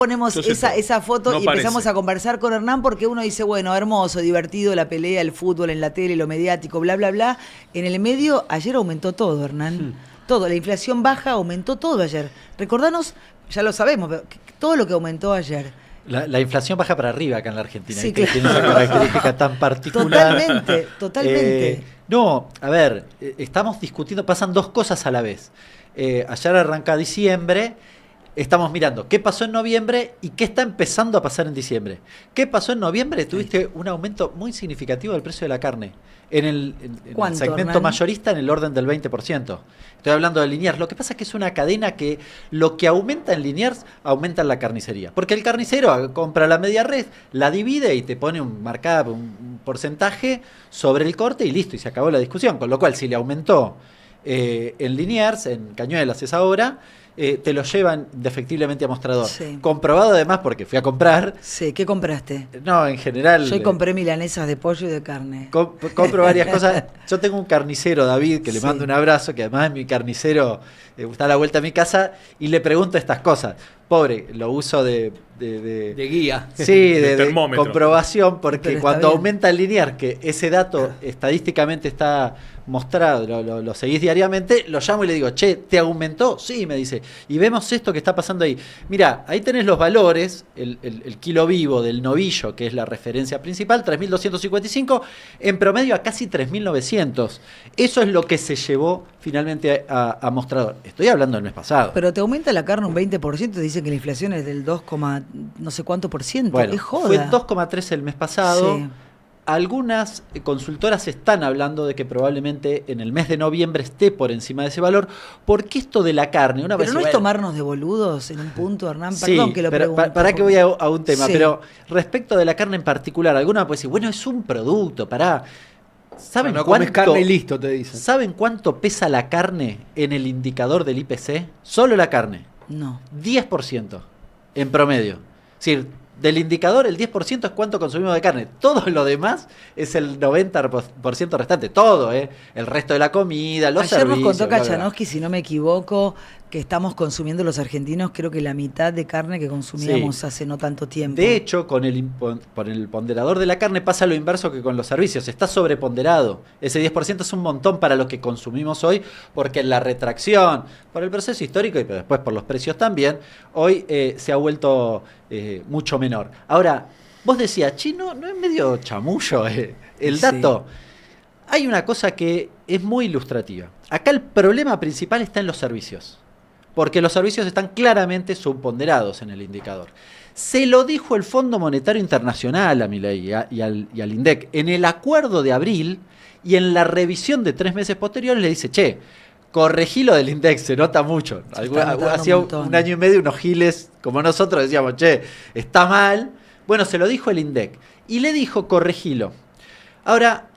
Ponemos esa foto no y empezamos parece. a conversar con Hernán porque uno dice, bueno, hermoso, divertido, la pelea, el fútbol en la tele, lo mediático, bla, bla, bla. En el medio, ayer aumentó todo, Hernán. Todo, la inflación baja, aumentó todo ayer. Recordanos, ya lo sabemos, pero todo lo que aumentó ayer. La inflación baja para arriba acá en la Argentina, Sí, que claro. tiene esa característica tan particular. Totalmente. No, a ver, estamos discutiendo, pasan dos cosas a la vez. Ayer arranca diciembre, estamos mirando qué pasó en noviembre y qué está empezando a pasar en diciembre. ¿Qué pasó en noviembre? Tuviste un aumento muy significativo del precio de la carne. En el segmento Hernán? mayorista en el orden del 20%. Estoy hablando de Liniers. Lo que pasa es que es una cadena que lo que aumenta en Liniers aumenta en la carnicería. Porque el carnicero compra la media red, la divide y te pone un markup, un porcentaje sobre el corte y listo, y se acabó la discusión. Con lo cual, si le aumentó en Liniers, en Cañuelas esa hora, te lo llevan defectiblemente a mostrador. Sí. Comprobado además porque fui a comprar. Sí, ¿qué compraste? No, en general. Yo compré milanesas de pollo y de carne. Compro varias cosas. Yo tengo un carnicero, David, que le Sí. mando un abrazo, que además es mi carnicero, está a la vuelta a mi casa, y le pregunto estas cosas. Pobre, lo uso de guía. Sí, De de termómetro. comprobación, porque Pero está cuando bien. aumenta el linear, que ese dato estadísticamente está mostrado, lo seguís diariamente, lo llamo y le digo, che, ¿te aumentó? Sí, me dice, y vemos esto que está pasando ahí. Mirá, ahí tenés los valores, el kilo vivo del novillo, que es la referencia principal, 3.255, en promedio a casi 3.900. Eso es lo que se llevó finalmente a mostrador. Estoy hablando del mes pasado. Pero te aumenta la carne un 20%, dicen que la inflación es del 2, no sé cuánto por ciento. Bueno, Es joda. fue 2,3 el mes pasado. Sí. Algunas consultoras están hablando de que probablemente en el mes de noviembre esté por encima de ese valor, porque esto de la carne, una vez... Pero no es tomarnos de boludos en un punto, Hernán. Sí, Perdón que lo pero pregunte. para que voy a un tema, Sí. pero respecto de la carne en particular, alguna puede decir, bueno, es un producto, pará. ¿Saben No comes cuánto, carne y listo, te dicen. ¿Saben cuánto pesa la carne en el indicador del IPC? Solo la carne. No. 10% en promedio. Es decir, del indicador el 10% es cuánto consumimos de carne. Todo lo demás es el 90% restante. Todo, ¿eh? El resto de la comida, los Ayer servicios. nos contó bla, bla, bla. Kachanowski, si no me equivoco, que estamos consumiendo los argentinos creo que la mitad de carne que consumíamos Sí. hace no tanto tiempo. De hecho, con el ponderador de la carne pasa lo inverso que con los servicios. Está sobreponderado. Ese 10% es un montón para lo que consumimos hoy, porque la retracción, por el proceso histórico y después por los precios también, hoy se ha vuelto mucho menor. Ahora, vos decías, chino, ¿no es medio chamullo el Sí. dato? Hay una cosa que es muy ilustrativa. Acá el problema principal está en los servicios, porque los servicios están claramente subponderados en el indicador. Se lo dijo el Fondo Monetario Internacional a Milei y al INDEC en el acuerdo de abril, y en la revisión de 3 meses posteriores le dice, che, corregí lo del INDEC, se nota mucho. Se está notando Hacía un montón. un año y medio unos giles como nosotros decíamos, che, está mal. Bueno, se lo dijo el INDEC y le dijo, corregilo. Ahora,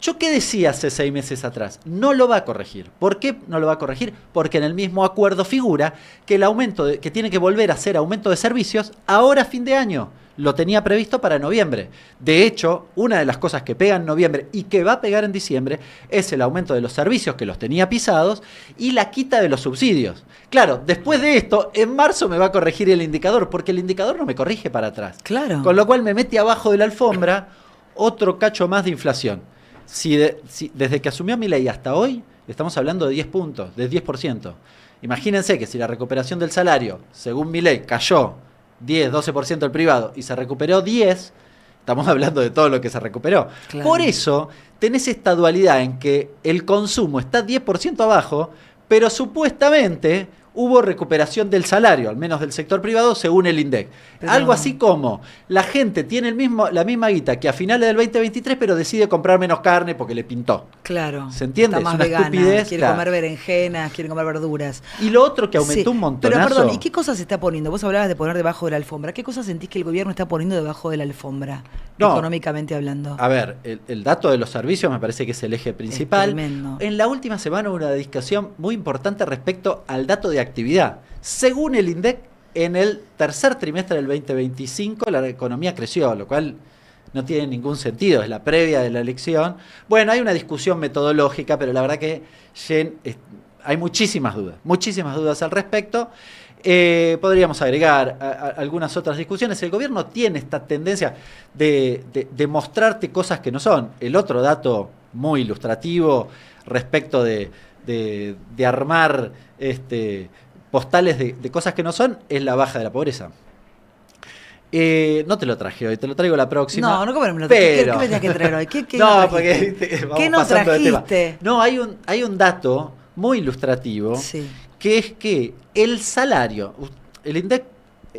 ¿yo qué decía hace 6 meses atrás? No lo va a corregir. ¿Por qué no lo va a corregir? Porque en el mismo acuerdo figura que el aumento, que tiene que volver a ser aumento de servicios ahora a fin de año. Lo tenía previsto para noviembre. De hecho, una de las cosas que pega en noviembre y que va a pegar en diciembre es el aumento de los servicios, que los tenía pisados, y la quita de los subsidios. Claro, después de esto, en marzo me va a corregir el indicador, porque el indicador no me corrige para atrás. Claro. Con lo cual me mete abajo de la alfombra otro cacho más de inflación. Si desde que asumió Milei hasta hoy, estamos hablando de 10 puntos, de 10%. Imagínense que si la recuperación del salario, según Milei, cayó 10, 12% el privado y se recuperó 10, estamos hablando de todo lo que se recuperó. Claro. Por eso tenés esta dualidad en que el consumo está 10% abajo, pero supuestamente hubo recuperación del salario, al menos del sector privado, según el INDEC. Pero Algo así como la gente tiene la misma guita que a finales del 2023, pero decide comprar menos carne porque le pintó. Claro. ¿Se entiende? Está Es más una vegana, estupidez, quiere claro. comer berenjenas, quiere comer verduras. Y lo otro que aumentó Sí, un montonazo. Pero perdón, ¿y qué cosas se está poniendo? Vos hablabas de poner debajo de la alfombra. ¿Qué cosas sentís que el gobierno está poniendo debajo de la alfombra, No. económicamente hablando? A ver, el dato de los servicios me parece que es el eje principal. tremendo. En la última semana hubo una discusión muy importante respecto al dato de actividad. Según el INDEC, en el tercer trimestre del 2025 la economía creció, lo cual no tiene ningún sentido, es la previa de la elección. Bueno, hay una discusión metodológica, pero la verdad que hay muchísimas dudas al respecto. Podríamos agregar algunas otras discusiones. El gobierno tiene esta tendencia de mostrarte cosas que no son. El otro dato muy ilustrativo respecto de armar postales de cosas que no son es la baja de la pobreza. No te lo traje hoy, te lo traigo la próxima. No, ¿cómo no me lo traje? ¿Qué me tenías que traer hoy? ¿Qué no, porque vamos ¿qué no trajiste? No, hay un dato muy ilustrativo, sí, que es que el salario, el INDEC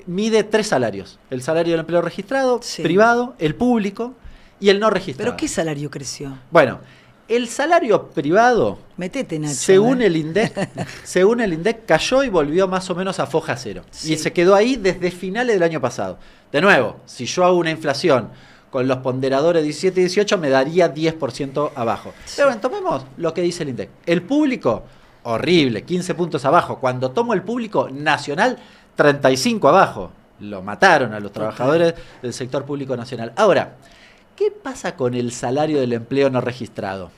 mide 3 salarios: el salario del empleo registrado, sí, privado, el público y el no registrado. ¿Pero qué salario creció? Bueno, el salario privado, metete, Nacho, según el INDEC, cayó y volvió más o menos a foja cero. Sí. Y se quedó ahí desde finales del año pasado. De nuevo, si yo hago una inflación con los ponderadores 17 y 18, me daría 10% abajo. Sí. Pero bueno, tomemos lo que dice el INDEC. El público, horrible, 15 puntos abajo. Cuando tomo el público nacional, 35 abajo. Lo mataron a los trabajadores del sector público nacional. Ahora, ¿qué pasa con el salario del empleo no registrado?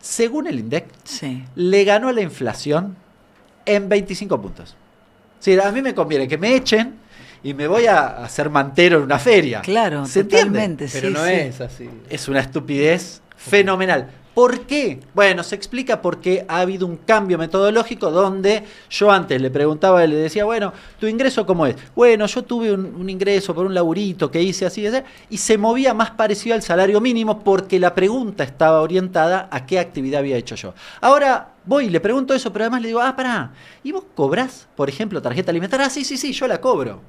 Según el INDEC, sí, le ganó a la inflación en 25 puntos. Sí, a mí me conviene que me echen y me voy a hacer mantero en una feria. Claro, ¿se totalmente. entiende? Pero no es así. Es una estupidez fenomenal. ¿Por qué? Bueno, se explica porque ha habido un cambio metodológico donde yo antes le preguntaba, le decía, bueno, ¿tu ingreso cómo es? Bueno, yo tuve un ingreso por un laburito que hice así, y se movía más parecido al salario mínimo porque la pregunta estaba orientada a qué actividad había hecho yo. Ahora voy y le pregunto eso, pero además le digo, pará, ¿y vos cobrás, por ejemplo, tarjeta alimentaria? Sí, yo la cobro.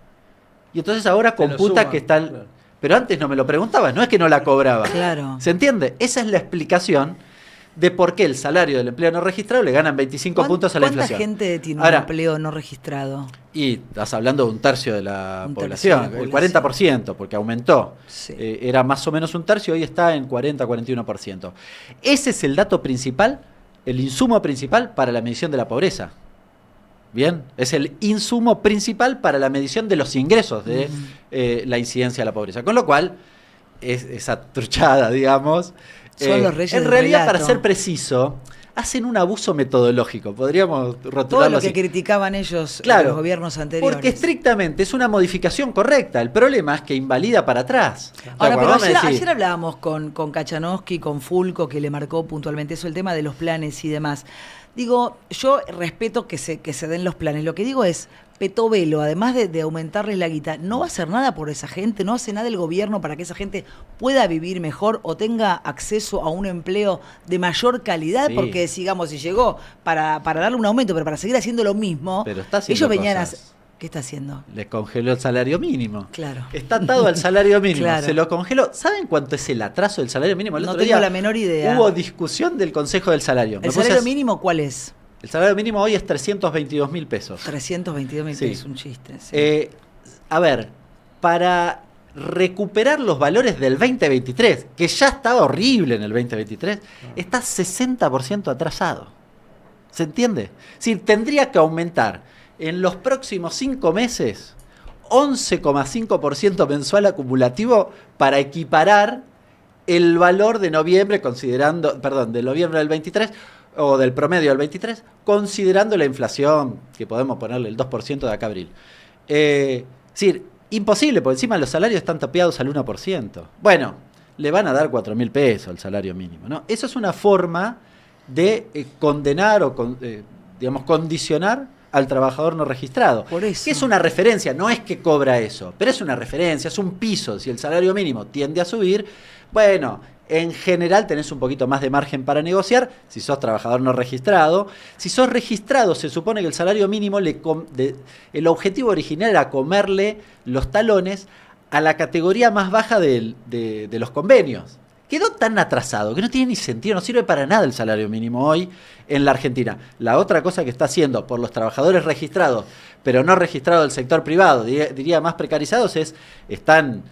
Y entonces ahora computa que está... Claro. Pero antes no me lo preguntaba, no es que no la cobraba. Claro. ¿Se entiende? Esa es la explicación de por qué el salario del empleo no registrado le ganan 25 puntos a la inflación. ¿Cuánta gente tiene un empleo no registrado? Y estás hablando de un tercio de la población, el 40%, porque aumentó. Sí. Era más o menos un tercio, hoy está en 40-41%. Ese es el dato principal, el insumo principal para la medición de la pobreza. Bien, es el insumo principal para la medición de los ingresos de la incidencia de la pobreza. Con lo cual, esa truchada, digamos, son los reyes en del realidad, relato. Para ser preciso, hacen un abuso metodológico. Podríamos rotularlo todo lo así. Que criticaban ellos, claro, los gobiernos anteriores. Porque estrictamente es una modificación correcta. El problema es que invalida para atrás. Ahora, pero ayer hablábamos con Kachanowski, con Fulco, que le marcó puntualmente eso, el tema de los planes y demás. Digo, yo respeto que se den los planes. Lo que digo es, Petovelo, además de aumentarles la guita, no va a hacer nada por esa gente, no hace nada el gobierno para que esa gente pueda vivir mejor o tenga acceso a un empleo de mayor calidad, sí, porque sigamos, si llegó para darle un aumento, pero para seguir haciendo lo mismo, pero está haciendo ellos venían cosas. ¿Qué está haciendo? Le congeló el salario mínimo. Claro. Está atado al salario mínimo. Claro. Se lo congeló. ¿Saben cuánto es el atraso del salario mínimo? El no otro tengo día la menor idea. Hubo discusión del Consejo del Salario. ¿El salario mínimo cuál es? El salario mínimo hoy es 322.000 pesos. 322.000 sí. pesos, un chiste. Sí. A ver, para recuperar los valores del 2023, que ya estaba horrible en el 2023, está 60% atrasado. ¿Se entiende? Es decir, tendría que aumentar en los próximos 5 meses 11,5% mensual acumulativo para equiparar el valor de noviembre, de noviembre del 23 o del promedio del 23, considerando la inflación, que podemos ponerle el 2% de acá a abril. Es decir, imposible, porque encima los salarios están tapeados al 1%. Bueno, le van a dar 4.000 pesos al salario mínimo, ¿no? Eso es una forma de condenar o condicionar al trabajador no registrado. Por eso. Que es una referencia, no es que cobra eso, pero es una referencia, es un piso. Si el salario mínimo tiende a subir, bueno, en general tenés un poquito más de margen para negociar si sos trabajador no registrado. Si sos registrado, se supone que el salario mínimo, el objetivo original era comerle los talones a la categoría más baja de los convenios. Quedó tan atrasado que no tiene ni sentido, no sirve para nada el salario mínimo hoy en la Argentina. La otra cosa que está haciendo por los trabajadores registrados, pero no registrados del sector privado, diría más precarizados, están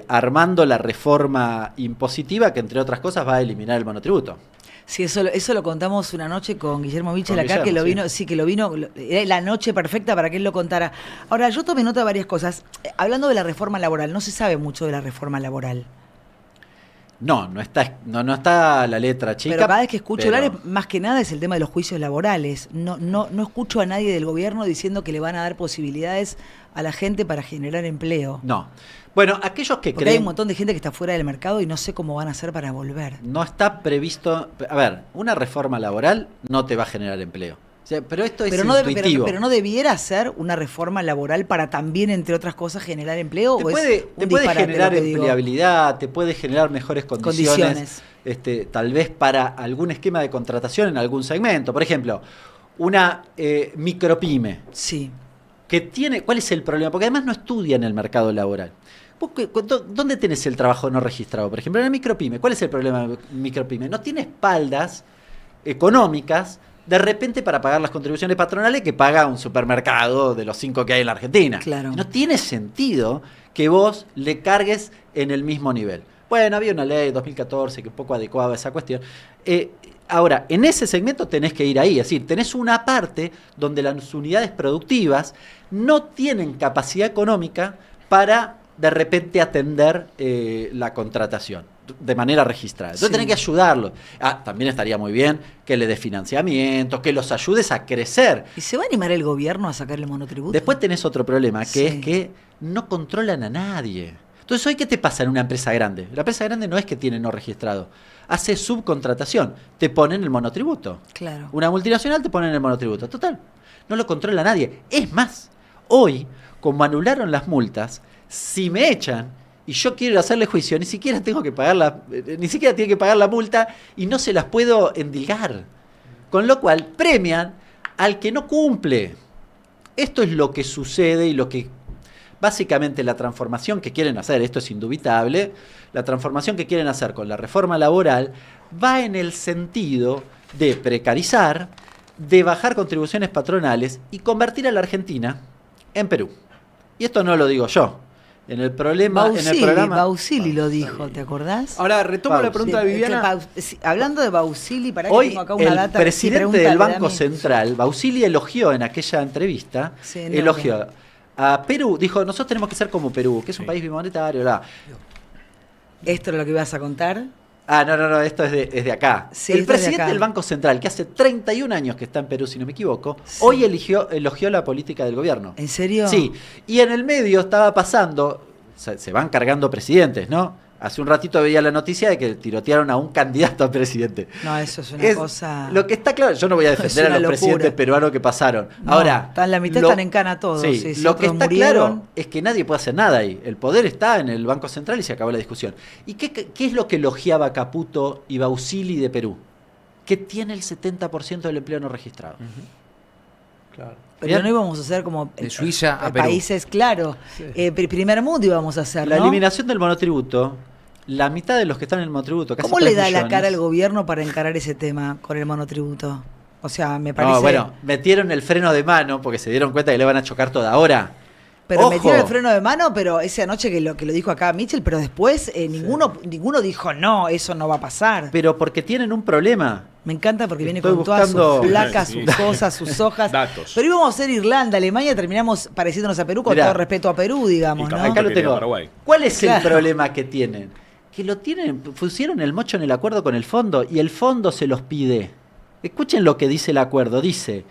armando la reforma impositiva que, entre otras cosas, va a eliminar el monotributo. Sí, eso lo contamos una noche con Guillermo Michel acá, que lo vino, sí, que lo vino, era la noche perfecta para que él lo contara. Ahora, yo tomé nota de varias cosas. Hablando de la reforma laboral, no se sabe mucho de la reforma laboral. No está la letra chica. Pero cada vez que escucho pero- hablar, más que nada es el tema de los juicios laborales. No escucho a nadie del gobierno diciendo que le van a dar posibilidades a la gente para generar empleo. No. Bueno, aquellos que Porque hay un creen... montón de gente que está fuera del mercado y no sé cómo van a hacer para volver. No está previsto... A ver, una reforma laboral no te va a generar empleo. O sea, pero esto es intuitivo. Pero no debiera ser una reforma laboral para también, entre otras cosas, generar empleo. Te ¿o puede, es te un puede disparate generar lo que digo? empleabilidad, te puede generar mejores condiciones. Condiciones. Tal vez para algún esquema de contratación en algún segmento. Por ejemplo, una micropyme. Sí. Que tiene, ¿cuál es el problema? Porque además no estudian el mercado laboral. ¿Dónde tenés el trabajo no registrado? Por ejemplo, en la micropyme. ¿Cuál es el problema de la micropyme? No tiene espaldas económicas de repente para pagar las contribuciones patronales que paga un supermercado de los 5 que hay en la Argentina. Claro. No tiene sentido que vos le cargues en el mismo nivel. Bueno, había una ley de 2014 que un poco adecuaba esa cuestión. Ahora, en ese segmento tenés que ir ahí, es decir, tenés una parte donde las unidades productivas no tienen capacidad económica para de repente atender la contratación de manera registrada. Entonces tenés que ayudarlos. También estaría muy bien que le des financiamiento, que los ayudes a crecer. ¿Y se va a animar el gobierno a sacar el monotributo? Después tenés otro problema, que es que no controlan a nadie. Entonces, ¿hoy qué te pasa en una empresa grande? La empresa grande no es que tiene no registrado. Hace subcontratación. Te ponen el monotributo. Claro. Una multinacional te ponen el monotributo. Total. No lo controla nadie. Es más, hoy, como anularon las multas, si me echan y yo quiero hacerle juicio, ni siquiera tengo que pagar ni siquiera tiene que pagar la multa y no se las puedo endilgar. Con lo cual, premian al que no cumple. Esto es lo que sucede y lo que básicamente la transformación que quieren hacer, esto es indubitable, la transformación que quieren hacer con la reforma laboral va en el sentido de precarizar, de bajar contribuciones patronales y convertir a la Argentina en Perú. Y esto no lo digo yo. En el programa... Bausili lo dijo, ¿te acordás? Ahora retomo la pregunta de Viviana. Hablando de Bausili, para que Hoy tengo acá una el data. presidente del Banco Central, Bausili, elogió en aquella entrevista, elogió a Perú, dijo, nosotros tenemos que ser como Perú, que es un país bimonetario, bla. ¿Esto es lo que ibas a contar? No, esto es de acá. Sí, el presidente del Banco Central, que hace 31 años que está en Perú, si no me equivoco, hoy elogió la política del gobierno. ¿En serio? Sí, y en el medio estaba pasando, se van cargando presidentes, ¿no? Hace un ratito veía la noticia de que tirotearon a un candidato a presidente. No, eso es una cosa... Lo que está claro, yo no voy a defender a los presidentes peruanos que pasaron. No, Ahora, la mitad están en cana todos. Sí, lo que está claro es que nadie puede hacer nada ahí. El poder está en el Banco Central y se acabó la discusión. ¿Y qué es lo que elogiaba Caputo y Bausili de Perú? Que tiene el 70% del empleo no registrado. Claro. Pero no íbamos a hacer como de Suiza a Perú. Países, claro. Sí. Primer mundo íbamos a hacer, la eliminación del monotributo. La mitad de los que están en el monotributo, casi ¿Cómo le da 3 millones, la cara al gobierno para encarar ese tema con el monotributo? O sea, me parece... No, bueno, metieron el freno de mano porque se dieron cuenta que le van a chocar toda hora. Pero metieron el freno de mano, pero esa noche que lo dijo acá Mitchell, pero después ninguno dijo, no, eso no va a pasar. Pero porque tienen un problema. Me encanta porque viene con todas sus placas, sus cosas, sus hojas. Datos. Pero íbamos a ser Irlanda, Alemania, terminamos pareciéndonos a Perú, con todo respeto a Perú, digamos, ¿no? Acá lo tengo. ¿Cuál es el problema que tienen? Que pusieron el mocho en el acuerdo con el fondo y el fondo se los pide. Escuchen lo que dice el acuerdo. Dice,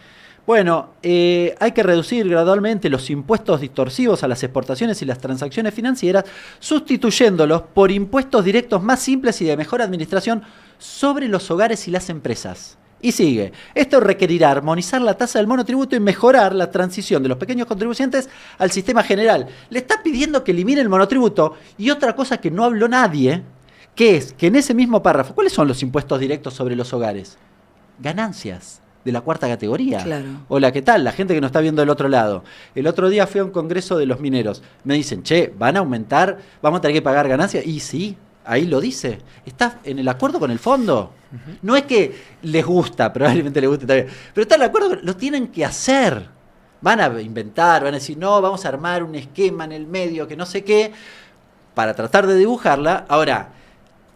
bueno, hay que reducir gradualmente los impuestos distorsivos a las exportaciones y las transacciones financieras, sustituyéndolos por impuestos directos más simples y de mejor administración sobre los hogares y las empresas. Y sigue, esto requerirá armonizar la tasa del monotributo y mejorar la transición de los pequeños contribuyentes al sistema general. Le está pidiendo que elimine el monotributo y otra cosa que no habló nadie, que es que en ese mismo párrafo, ¿cuáles son los impuestos directos sobre los hogares? Ganancias de la cuarta categoría. Claro. Hola, ¿qué tal? La gente que nos está viendo del otro lado. El otro día fui a un congreso de los mineros. Me dicen, che, ¿van a aumentar? ¿Vamos a tener que pagar ganancias? Y sí, ahí lo dice. Está en el acuerdo con el fondo. No es que les gusta, probablemente les guste también, pero está en el acuerdo, lo tienen que hacer. Van a inventar, van a decir, no, vamos a armar un esquema en el medio, que no sé qué, para tratar de dibujarla. Ahora,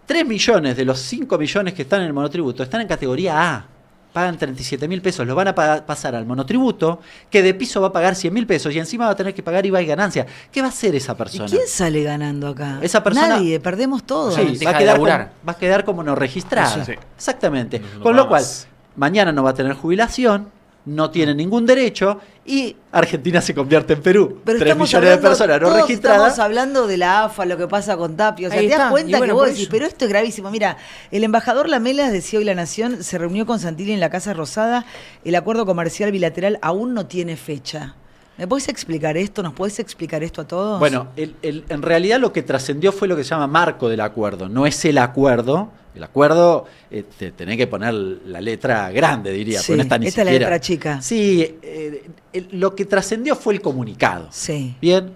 3 millones de los 5 millones que están en el monotributo están en categoría A. pagan 37.000 pesos, lo van a pasar al monotributo, que de piso va a pagar 100.000 pesos y encima va a tener que pagar IVA y ganancia. ¿Qué va a hacer esa persona? ¿Y quién sale ganando acá? Esa persona, nadie, perdemos todo. Sí, va a quedar como no registrada. Sí. Exactamente. Con lo cual, mañana no va a tener jubilación, no tiene ningún derecho y Argentina se convierte en Perú. Pero 3 millones de personas no registradas. Estamos hablando de la AFA, lo que pasa con Tapia. O sea, te das cuenta que vos decís, pero esto es gravísimo. Mira, el embajador Lamelas, decía hoy La Nación, se reunió con Santilli en la Casa Rosada. El acuerdo comercial bilateral aún no tiene fecha. ¿Me podés explicar esto? ¿Nos podés explicar esto a todos? Bueno, en realidad lo que trascendió fue lo que se llama marco del acuerdo. No es el acuerdo. El acuerdo, tenés que poner la letra grande, diría, sí, porque no está ni esta siquiera. Es la letra chica. Sí, lo que trascendió fue el comunicado. Sí. Bien.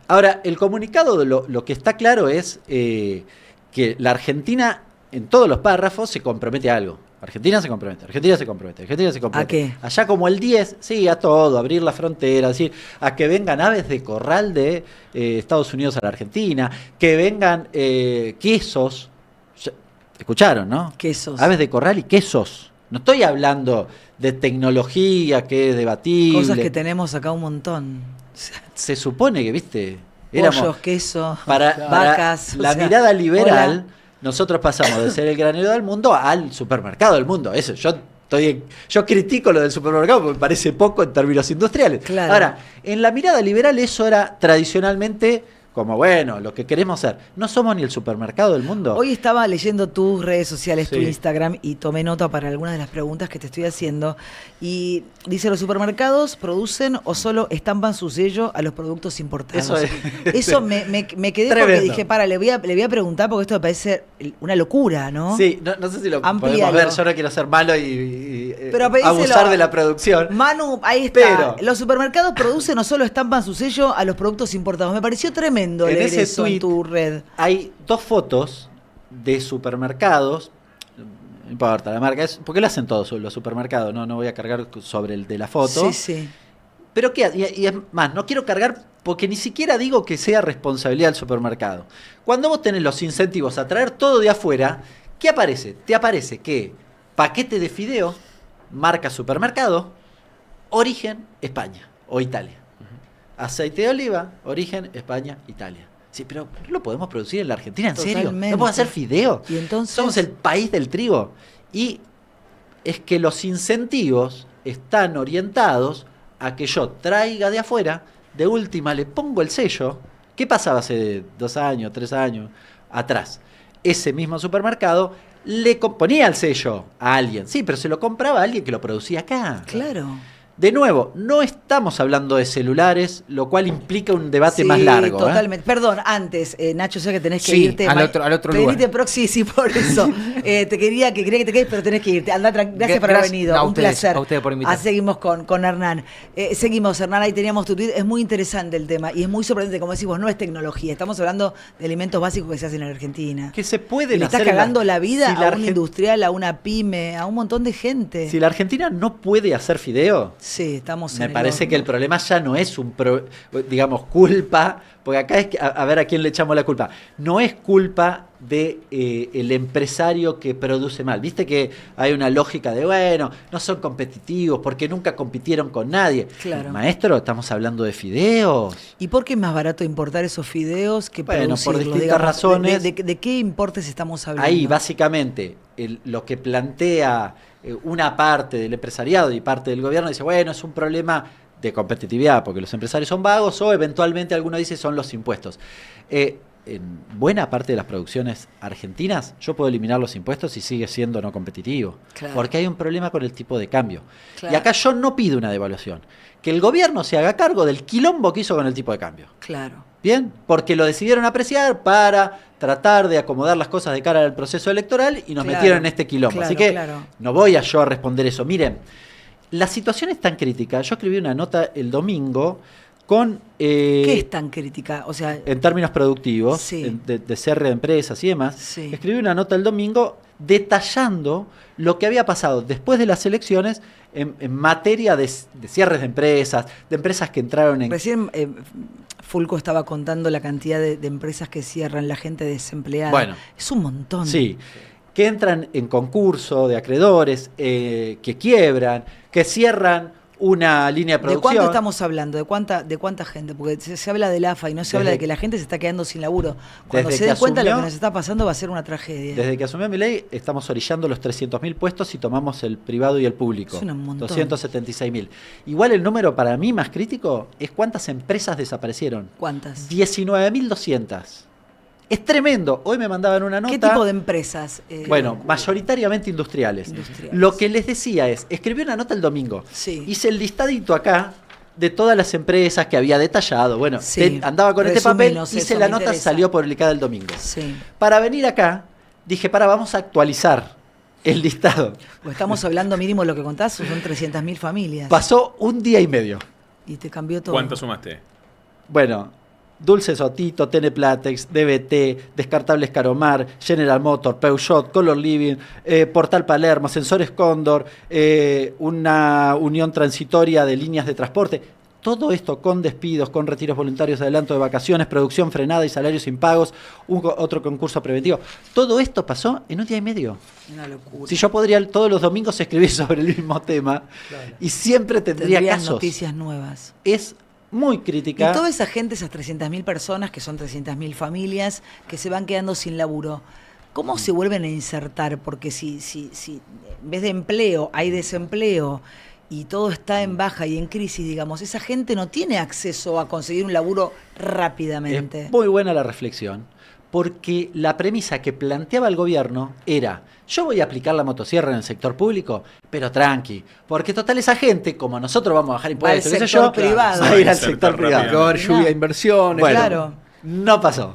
Ahora, el comunicado, lo que está claro es que la Argentina, en todos los párrafos, se compromete a algo. Argentina se compromete, Argentina se compromete, Argentina se compromete. ¿A qué? Allá como el 10, sí, a todo, abrir la frontera, decir, a que vengan aves de corral de Estados Unidos a la Argentina, que vengan quesos. Escucharon, ¿no? Quesos. Aves de corral y quesos. No estoy hablando de tecnología que es debatible. Cosas que tenemos acá un montón. Se supone que, viste, pollos, queso, vacas. La mirada liberal, nosotros pasamos de ser el granero del mundo al supermercado del mundo. Eso, yo critico lo del supermercado porque me parece poco en términos industriales. Claro. Ahora, en la mirada liberal eso era tradicionalmente como, bueno, lo que queremos ser. No somos ni el supermercado del mundo. Hoy estaba leyendo tus redes sociales, sí, tu Instagram, y tomé nota para algunas de las preguntas que te estoy haciendo. Y dice, ¿los supermercados producen o solo estampan su sello a los productos importados? Eso me quedé tremendo. Porque dije, le voy a preguntar porque esto me parece una locura, ¿no? Sí, no sé si lo podemos ver. Yo no quiero ser malo y abusar de la producción. Manu, ahí está. Pero los supermercados producen o solo estampan su sello a los productos importados. Me pareció tremendo leer eso en tu red. Hay 2 fotos de supermercados. No importa, la marca es. Porque lo hacen todos los supermercados, no voy a cargar sobre el de la foto. Sí, sí. Pero y es más, no quiero cargar porque ni siquiera digo que sea responsabilidad del supermercado. Cuando vos tenés los incentivos a traer todo de afuera, ¿qué aparece? Te aparece que paquete de fideo, marca supermercado, origen España o Italia. Aceite de oliva, origen España, Italia. Sí, pero ¿no lo podemos producir en la Argentina? ¿En serio? ¿No podemos hacer fideo? ¿Y entonces? Somos el país del trigo. Y es que los incentivos están orientados a que yo traiga de afuera, de última le pongo el sello. ¿Qué pasaba hace 2 años, 3 años atrás? Ese mismo supermercado le ponía el sello a alguien. Sí, pero se lo compraba a alguien que lo producía acá. Claro. De nuevo, no estamos hablando de celulares, lo cual implica un debate más largo. Totalmente. Perdón, antes, Nacho, sé que tenés que irte. Al otro lugar. Sí, por eso. Quería que te quedes, pero tenés que irte. Andá, gracias por haber venido. Un placer. A ustedes por invitarme. Seguimos con Hernán. Seguimos, Hernán, ahí teníamos tu tweet. Es muy interesante el tema y es muy sorprendente. Como decís vos, no es tecnología. Estamos hablando de alimentos básicos que se hacen en Argentina. Que se pueden le hacer. Estás cagando la vida a un industrial, a una pyme, a un montón de gente. Si la Argentina no puede hacer fideo. Sí, estamos Me parece que el problema ya no es culpa, porque acá es a ver a quién le echamos la culpa. No es culpa de el empresario que produce mal. Viste que hay una lógica de, bueno, no son competitivos porque nunca compitieron con nadie. Claro. Maestro, estamos hablando de fideos. ¿Y por qué es más barato importar esos fideos que producirlos? Por distintas razones. ¿De qué importes estamos hablando? Ahí, básicamente, lo que plantea una parte del empresariado y parte del gobierno dice, bueno, es un problema de competitividad porque los empresarios son vagos o eventualmente alguno dice son los impuestos. En buena parte de las producciones argentinas yo puedo eliminar los impuestos y sigue siendo no competitivo. Claro. Porque hay un problema con el tipo de cambio. Claro. Y acá yo no pido una devaluación. Que el gobierno se haga cargo del quilombo que hizo con el tipo de cambio. Claro. Bien, porque lo decidieron apreciar para tratar de acomodar las cosas de cara al proceso electoral y nos metieron en este quilombo. Así que no voy yo a responder eso. Miren, la situación es tan crítica. Yo escribí una nota el domingo con... ¿Qué es tan crítica? O sea, en términos productivos, sí, de cierre de empresas y demás. Sí. Escribí una nota el domingo detallando lo que había pasado después de las elecciones en materia de cierres de empresas que entraron en... Recién Fulco estaba contando la cantidad de empresas que cierran, la gente desempleada. Bueno, es un montón. Sí. que entran en concurso de acreedores, que quiebran, que cierran una línea de producción. ¿De cuánto estamos hablando? ¿De cuánta gente? Porque se habla del AFA y no se habla de que la gente se está quedando sin laburo. Cuando se den cuenta de lo que nos está pasando va a ser una tragedia. Desde que asumió Milei estamos orillando los 300.000 puestos y tomamos el privado y el público. Es un montón. 276.000. Igual el número para mí más crítico es cuántas empresas desaparecieron. ¿Cuántas? 19.200. Es tremendo. Hoy me mandaban una nota. ¿Qué tipo de empresas? Bueno, mayoritariamente industriales. Lo que les decía es, escribí una nota el domingo. Sí. Hice el listadito acá de todas las empresas que había detallado. Bueno, sí. Andaba con este papel, hice la nota, interesa. salió publicada el domingo. Sí. Para venir acá, dije, vamos a actualizar el listado. Pues estamos hablando mínimo de lo que contás, son 300.000 familias. Pasó un día y medio. Y te cambió todo. ¿Cuánto sumaste? Bueno, Dulce Sotito, Teneplatex, DBT, Descartables Caromar, General Motor, Peugeot, Color Living, Portal Palermo, Sensores Cóndor, una unión transitoria de líneas de transporte. Todo esto con despidos, con retiros voluntarios, adelanto de vacaciones, producción frenada y salarios impagos, otro concurso preventivo. Todo esto pasó en un día y medio. Una locura. Si yo podría todos los domingos escribir sobre el mismo tema, y siempre tendría casos. Noticias nuevas. Es muy crítica. Y toda esa gente, esas 300.000 personas, que son 300.000 familias, que se van quedando sin laburo, ¿cómo se vuelven a insertar? Porque si en vez de empleo hay desempleo y todo está en baja y en crisis, digamos, esa gente no tiene acceso a conseguir un laburo rápidamente. Es muy buena la reflexión, porque la premisa que planteaba el gobierno era: yo voy a aplicar la motosierra en el sector público, pero tranqui, porque total esa gente, como nosotros vamos a bajar impuestos, qué sé yo, privado. va a ir al sector privado. Que va a haber lluvia de inversiones. Bueno, claro. No pasó.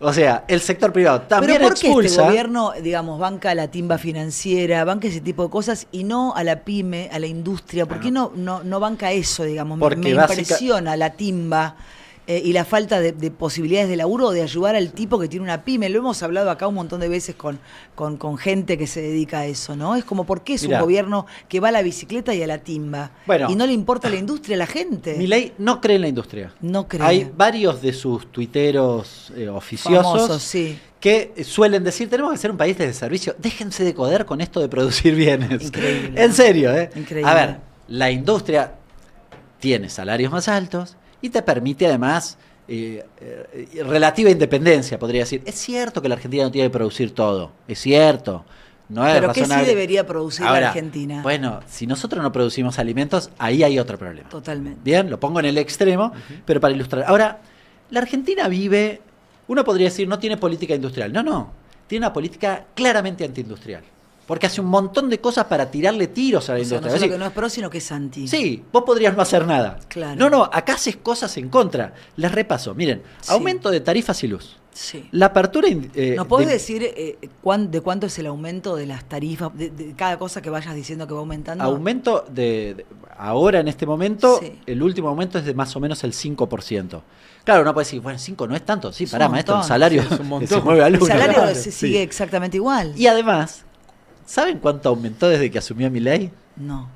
O sea, el sector privado también ¿Pero por qué expulsa. este gobierno, digamos, banca a la timba financiera, banca ese tipo de cosas y no a la pyme, a la industria? ¿Por qué no banca eso, digamos? Me impresiona la timba y la falta de posibilidades de laburo, de ayudar al tipo que tiene una pyme. Lo hemos hablado acá un montón de veces con gente que se dedica a eso, ¿no? Es como, ¿por qué es un gobierno que va a la bicicleta y a la timba? Bueno, y no le importa la industria a la gente. Milei no cree en la industria. No cree. Hay varios de sus tuiteros oficiosos famosos, sí, que suelen decir: tenemos que ser un país de servicio. Déjense de joder con esto de producir bienes. Increíble. En serio, ¿eh? Increíble. A ver, la industria tiene salarios más altos y te permite además relativa independencia, podría decir. Es cierto que la Argentina no tiene que producir todo, es cierto. No es pero ¿qué razonable. sí debería producir la Argentina? Bueno, si nosotros no producimos alimentos, ahí hay otro problema. Totalmente. Bien, lo pongo en el extremo, pero para ilustrar. Ahora, la Argentina vive, uno podría decir, no tiene política industrial. No, tiene una política claramente antiindustrial. Porque hace un montón de cosas para tirarle tiros a la industria. No solo que no es pro, sino que es anti. Sí, vos podrías no hacer nada. Claro. No, acá haces cosas en contra. Les repaso. Miren, Sí. aumento de tarifas y luz. Sí. La apertura... ¿Nos podés decir de cuánto es el aumento de las tarifas, de cada cosa que vayas diciendo que va aumentando? Aumento ahora en este momento, Sí. el último aumento es de más o menos el 5%. Claro, uno puede decir, bueno, 5 no es tanto. Sí, Es pará, un maestro, el montón. salario Sí, es un montón. se mueve al El uno. salario Claro, se sí. sigue exactamente igual. Y además, ¿saben cuánto aumentó desde que asumió Milei? No,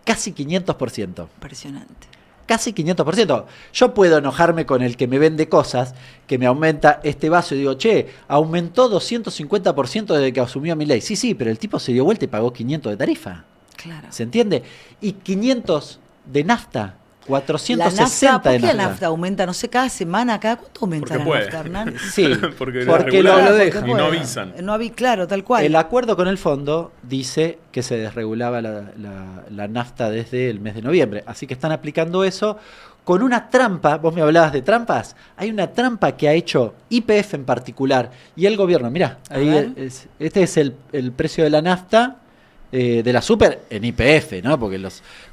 Casi 500%. impresionante. Casi 500%. Yo puedo enojarme con el que me vende cosas, que me aumenta este vaso y digo, che, aumentó 250% desde que asumió Milei. Sí, pero el tipo se dio vuelta y pagó 500 de tarifa. Claro. ¿Se entiende? Y 500 de nafta, La 460 nafta, ¿por de qué nafta. la nafta aumenta? No sé, cada semana, ¿cuánto aumenta Porque la puede. nafta, Hernán? Sí, porque porque lo lo dejan y no puede. avisan. Claro, tal cual. el acuerdo con el fondo dice que se desregulaba la nafta desde el mes de noviembre. Así que están aplicando eso con una trampa. Vos me hablabas de trampas. Hay una trampa que ha hecho YPF en particular y el gobierno. Mirá, A ahí ver. este es el precio de la nafta. De la super en YPF, ¿no? Porque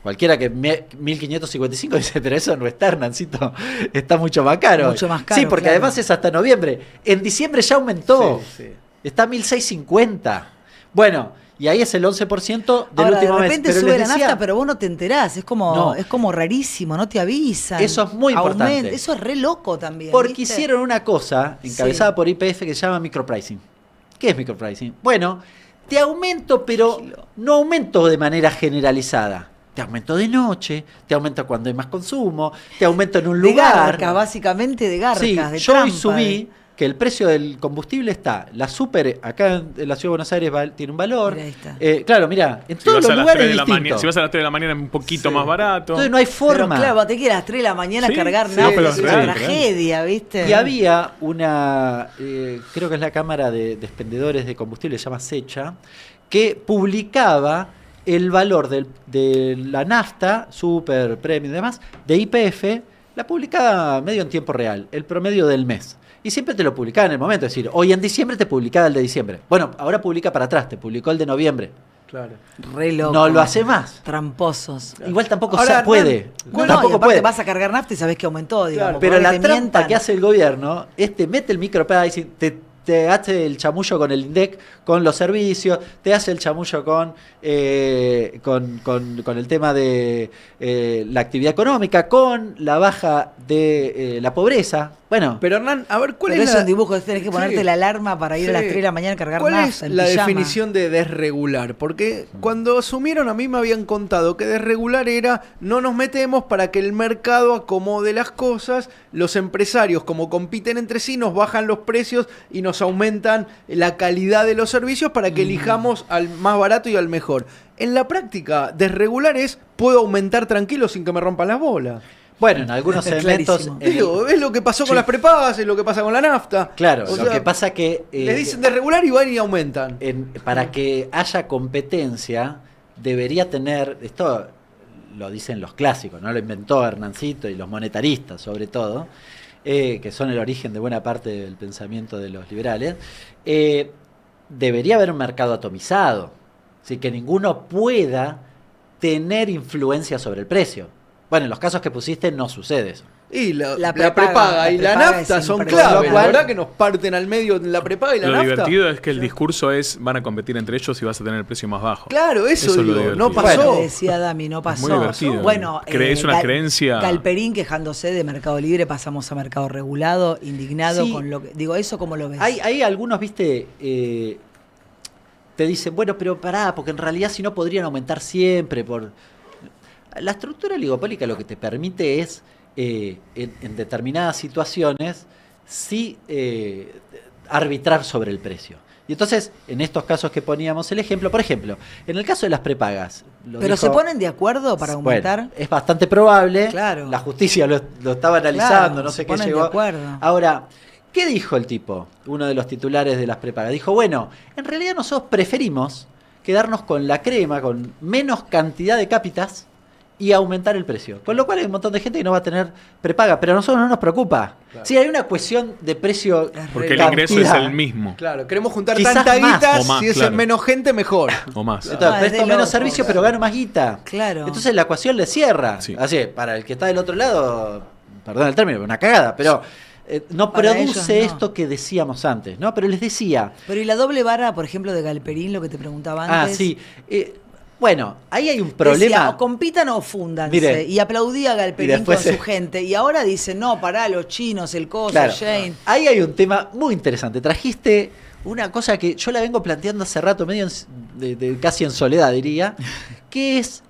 cualquiera que 1555 dice, pero eso no está, Hernancito, está mucho más caro. Mucho más caro, Sí, porque claro. además es hasta noviembre. En diciembre ya aumentó. Sí. Está a 1650. Bueno, y ahí es el 11% del Ahora, último de mes. repente Pero sube les la decía, nafta, pero vos no te enterás. Es No. como rarísimo, no te avisan. Eso es muy importante. Eso es re loco también. porque ¿viste? hicieron una cosa encabezada Sí. por YPF que se llama micropricing. ¿Qué es micropricing? Bueno, te aumento, pero no aumento de manera generalizada. Te aumento de noche, te aumento cuando hay más consumo, te aumento en un De lugar. garcas, básicamente de garcas, Sí, de yo hoy trampa, subí que el precio del combustible está, la super, acá en la Ciudad de Buenos Aires tiene un valor. Claro, mirá, en todos los lugares distintos. Si vas a las 3 de la mañana es un poquito más barato. Entonces no hay forma. Pero claro, te que a las 3 de la mañana cargar nafta, es una tragedia, ¿viste? Y había una, creo que es la Cámara de Expendedores de Combustible, se llama SECHA, que publicaba el valor de la nafta, super, premium y demás, de YPF, la publicaba medio en tiempo real, el promedio del mes. Y siempre te lo publicaba en el momento, es decir, hoy en diciembre te publicaba el de diciembre. Bueno, ahora publica para atrás, te publicó el de noviembre. Claro. Re loco. No lo hace más. Tramposos. Igual tampoco se puede. Tampoco puede. Vas a cargar nafta y sabés que aumentó, digamos. Claro, pero la trampa que hace el gobierno es te mete el micropricing, te hace el chamullo con el INDEC, con los servicios, te hace el chamullo con el tema de la actividad económica, con la baja de la pobreza. Bueno, pero Hernán, a ver, ¿cuál pero es un dibujo? Tenés que ponerte la alarma para ir a las 3 de la mañana a cargar nafta. ¿Cuál es la definición de desregular? Porque cuando asumieron, a mí me habían contado que desregular era no nos metemos para que el mercado acomode las cosas, los empresarios, como compiten entre sí, nos bajan los precios y nos aumentan la calidad de los servicios para que elijamos al más barato y al mejor. En la práctica, desregular es puedo aumentar tranquilo sin que me rompan las bolas. Bueno, en algunos elementos... Es lo que pasó con las prepagas, es lo que pasa con la nafta. Claro, lo que pasa que... le dicen desregular y van y aumentan. Para que haya competencia, debería tener... Esto lo dicen los clásicos, ¿no? Lo inventó Hernancito y los monetaristas, sobre todo, que son el origen de buena parte del pensamiento de los liberales. Debería haber un mercado atomizado, así que ninguno pueda tener influencia sobre el precio. Bueno, en los casos que pusiste no sucede eso. Y la prepaga y la nafta son clave. La verdad que nos parten al medio la prepaga y la nafta. Lo divertido es que el discurso es van a competir entre ellos y vas a tener el precio más bajo. Claro, eso digo, no pasó. Bueno, decía Dami, no pasó. Muy divertido. Bueno, es una creencia. Galperín quejándose de Mercado Libre, pasamos a Mercado Regulado, indignado con lo que... Digo, ¿eso cómo lo ves? Hay algunos, viste... te dicen, bueno, pero pará, porque en realidad si no podrían aumentar siempre por... La estructura oligopólica lo que te permite es, en determinadas situaciones, sí arbitrar sobre el precio. Y entonces, en estos casos que poníamos el ejemplo, por ejemplo, en el caso de las prepagas... ¿Pero se ponen de acuerdo para aumentar? Bueno, es bastante probable. Claro. La justicia lo estaba analizando, claro, no sé qué llegó. llegó. De acuerdo. Ahora... ¿Qué dijo el tipo? Uno de los titulares de las prepagas. Dijo, bueno, en realidad nosotros preferimos quedarnos con la crema, con menos cantidad de cápitas y aumentar el precio. Con lo cual hay un montón de gente que no va a tener prepaga, pero a nosotros no nos preocupa. Claro. Sí, hay una cuestión de precio. Porque el ingreso es el mismo. Claro, queremos juntar quizás tanta guita, más, si es en menos gente, mejor. O más. Entonces, presto menos servicio, pero gano más guita. Claro. Entonces la ecuación le cierra. Sí. Así, para el que está del otro lado, perdón el término, una cagada, pero... no para produce esto que decíamos antes, ¿no? Pero les decía... Pero ¿y la doble vara, por ejemplo, de Galperín, lo que te preguntaba antes? Ah, sí. Bueno, ahí hay un problema. Decía, o compitan o fúndanse. Mire, y aplaudía a Galperín con su gente. Y ahora dicen, no, pará, los chinos, el coso, claro, Shane. Ahí hay un tema muy interesante. Trajiste una cosa que yo la vengo planteando hace rato, medio casi en soledad, diría, que es,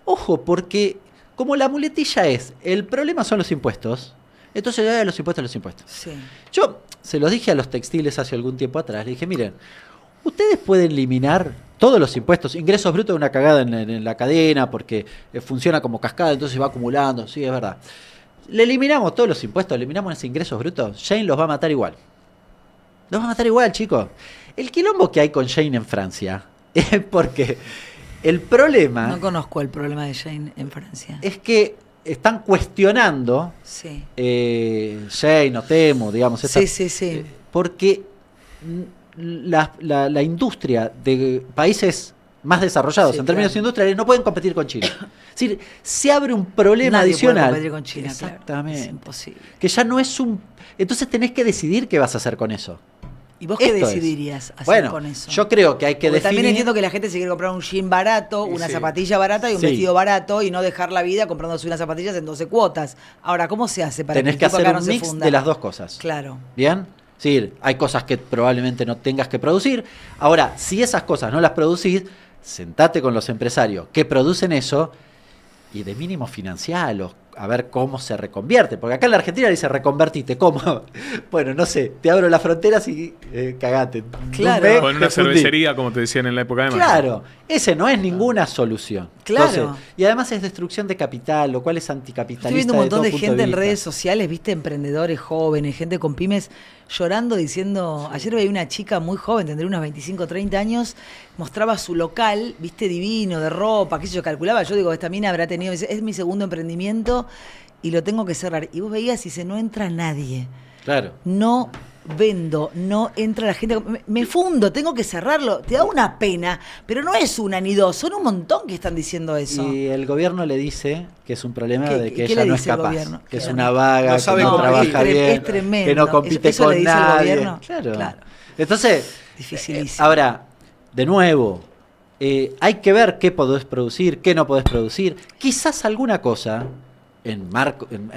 ojo, porque como la muletilla es, el problema son los impuestos, entonces los impuestos. Sí. Yo se los dije a los textiles hace algún tiempo atrás, le dije, miren, ustedes pueden eliminar todos los impuestos, ingresos brutos de una cagada en la cadena, porque funciona como cascada, entonces va acumulando, sí, es verdad. Le eliminamos todos los impuestos, eliminamos esos ingresos brutos, Shane los va a matar igual. Los va a matar igual, chicos. El quilombo que hay con Shane en Francia es porque el problema... No conozco el problema de Shane en Francia. Es que están cuestionando Shane o Temu, digamos. Sí. Porque la industria de países más desarrollados en términos industriales no pueden competir con China. Es decir, se abre un problema adicional. Puede competir con China, exactamente. Claro. Es imposible. Que ya no es un... Entonces tenés que decidir qué vas a hacer con eso. ¿Y vos qué decidirías hacer con eso? Yo creo que hay que definir... También entiendo que la gente se quiere comprar un jean barato, una zapatilla barata y un vestido barato y no dejar la vida comprándose unas zapatillas en 12 cuotas. Ahora, ¿cómo se hace para tenés que hacer un mix de las dos cosas? Claro. ¿Bien? Sí, hay cosas que probablemente no tengas que producir. Ahora, si esas cosas no las producís, sentate con los empresarios que producen eso y de mínimo financialos, a ver cómo se reconvierte. Porque acá en la Argentina dice reconvertite. ¿Cómo? Bueno, no sé, te abro las fronteras y cagate. Claro. O en una cervecería, como te decían en la época de Macri. Claro, ese no es ninguna solución. Claro. Entonces, y además es destrucción de capital, lo cual es anticapitalista. Estoy viendo un montón todo de punto gente en vista. redes sociales, viste, emprendedores jóvenes, gente con pymes, llorando, diciendo, ayer veía una chica muy joven, tendría unos 25, 30 años, mostraba su local, viste, divino, de ropa, qué sé yo, calculaba, yo digo, esta mina habrá tenido, es mi segundo emprendimiento y lo tengo que cerrar. Y vos veías y dice, no entra nadie. Claro. No vendo, no entra la gente, me fundo, tengo que cerrarlo. Te da una pena, pero no es una ni dos, son un montón que están diciendo eso. Y el gobierno le dice que es un problema ¿Qué- de que qué ella le no es dice el capaz, gobierno? que es Claro. una vaga, No sabe que no competir. trabaja bien, es tremendo. que no compite Eso con le dice el nadie. gobierno. Claro. Claro. Entonces, Dificilísimo. ahora, de nuevo, hay que ver qué podés producir, qué no podés producir. Quizás alguna cosa, en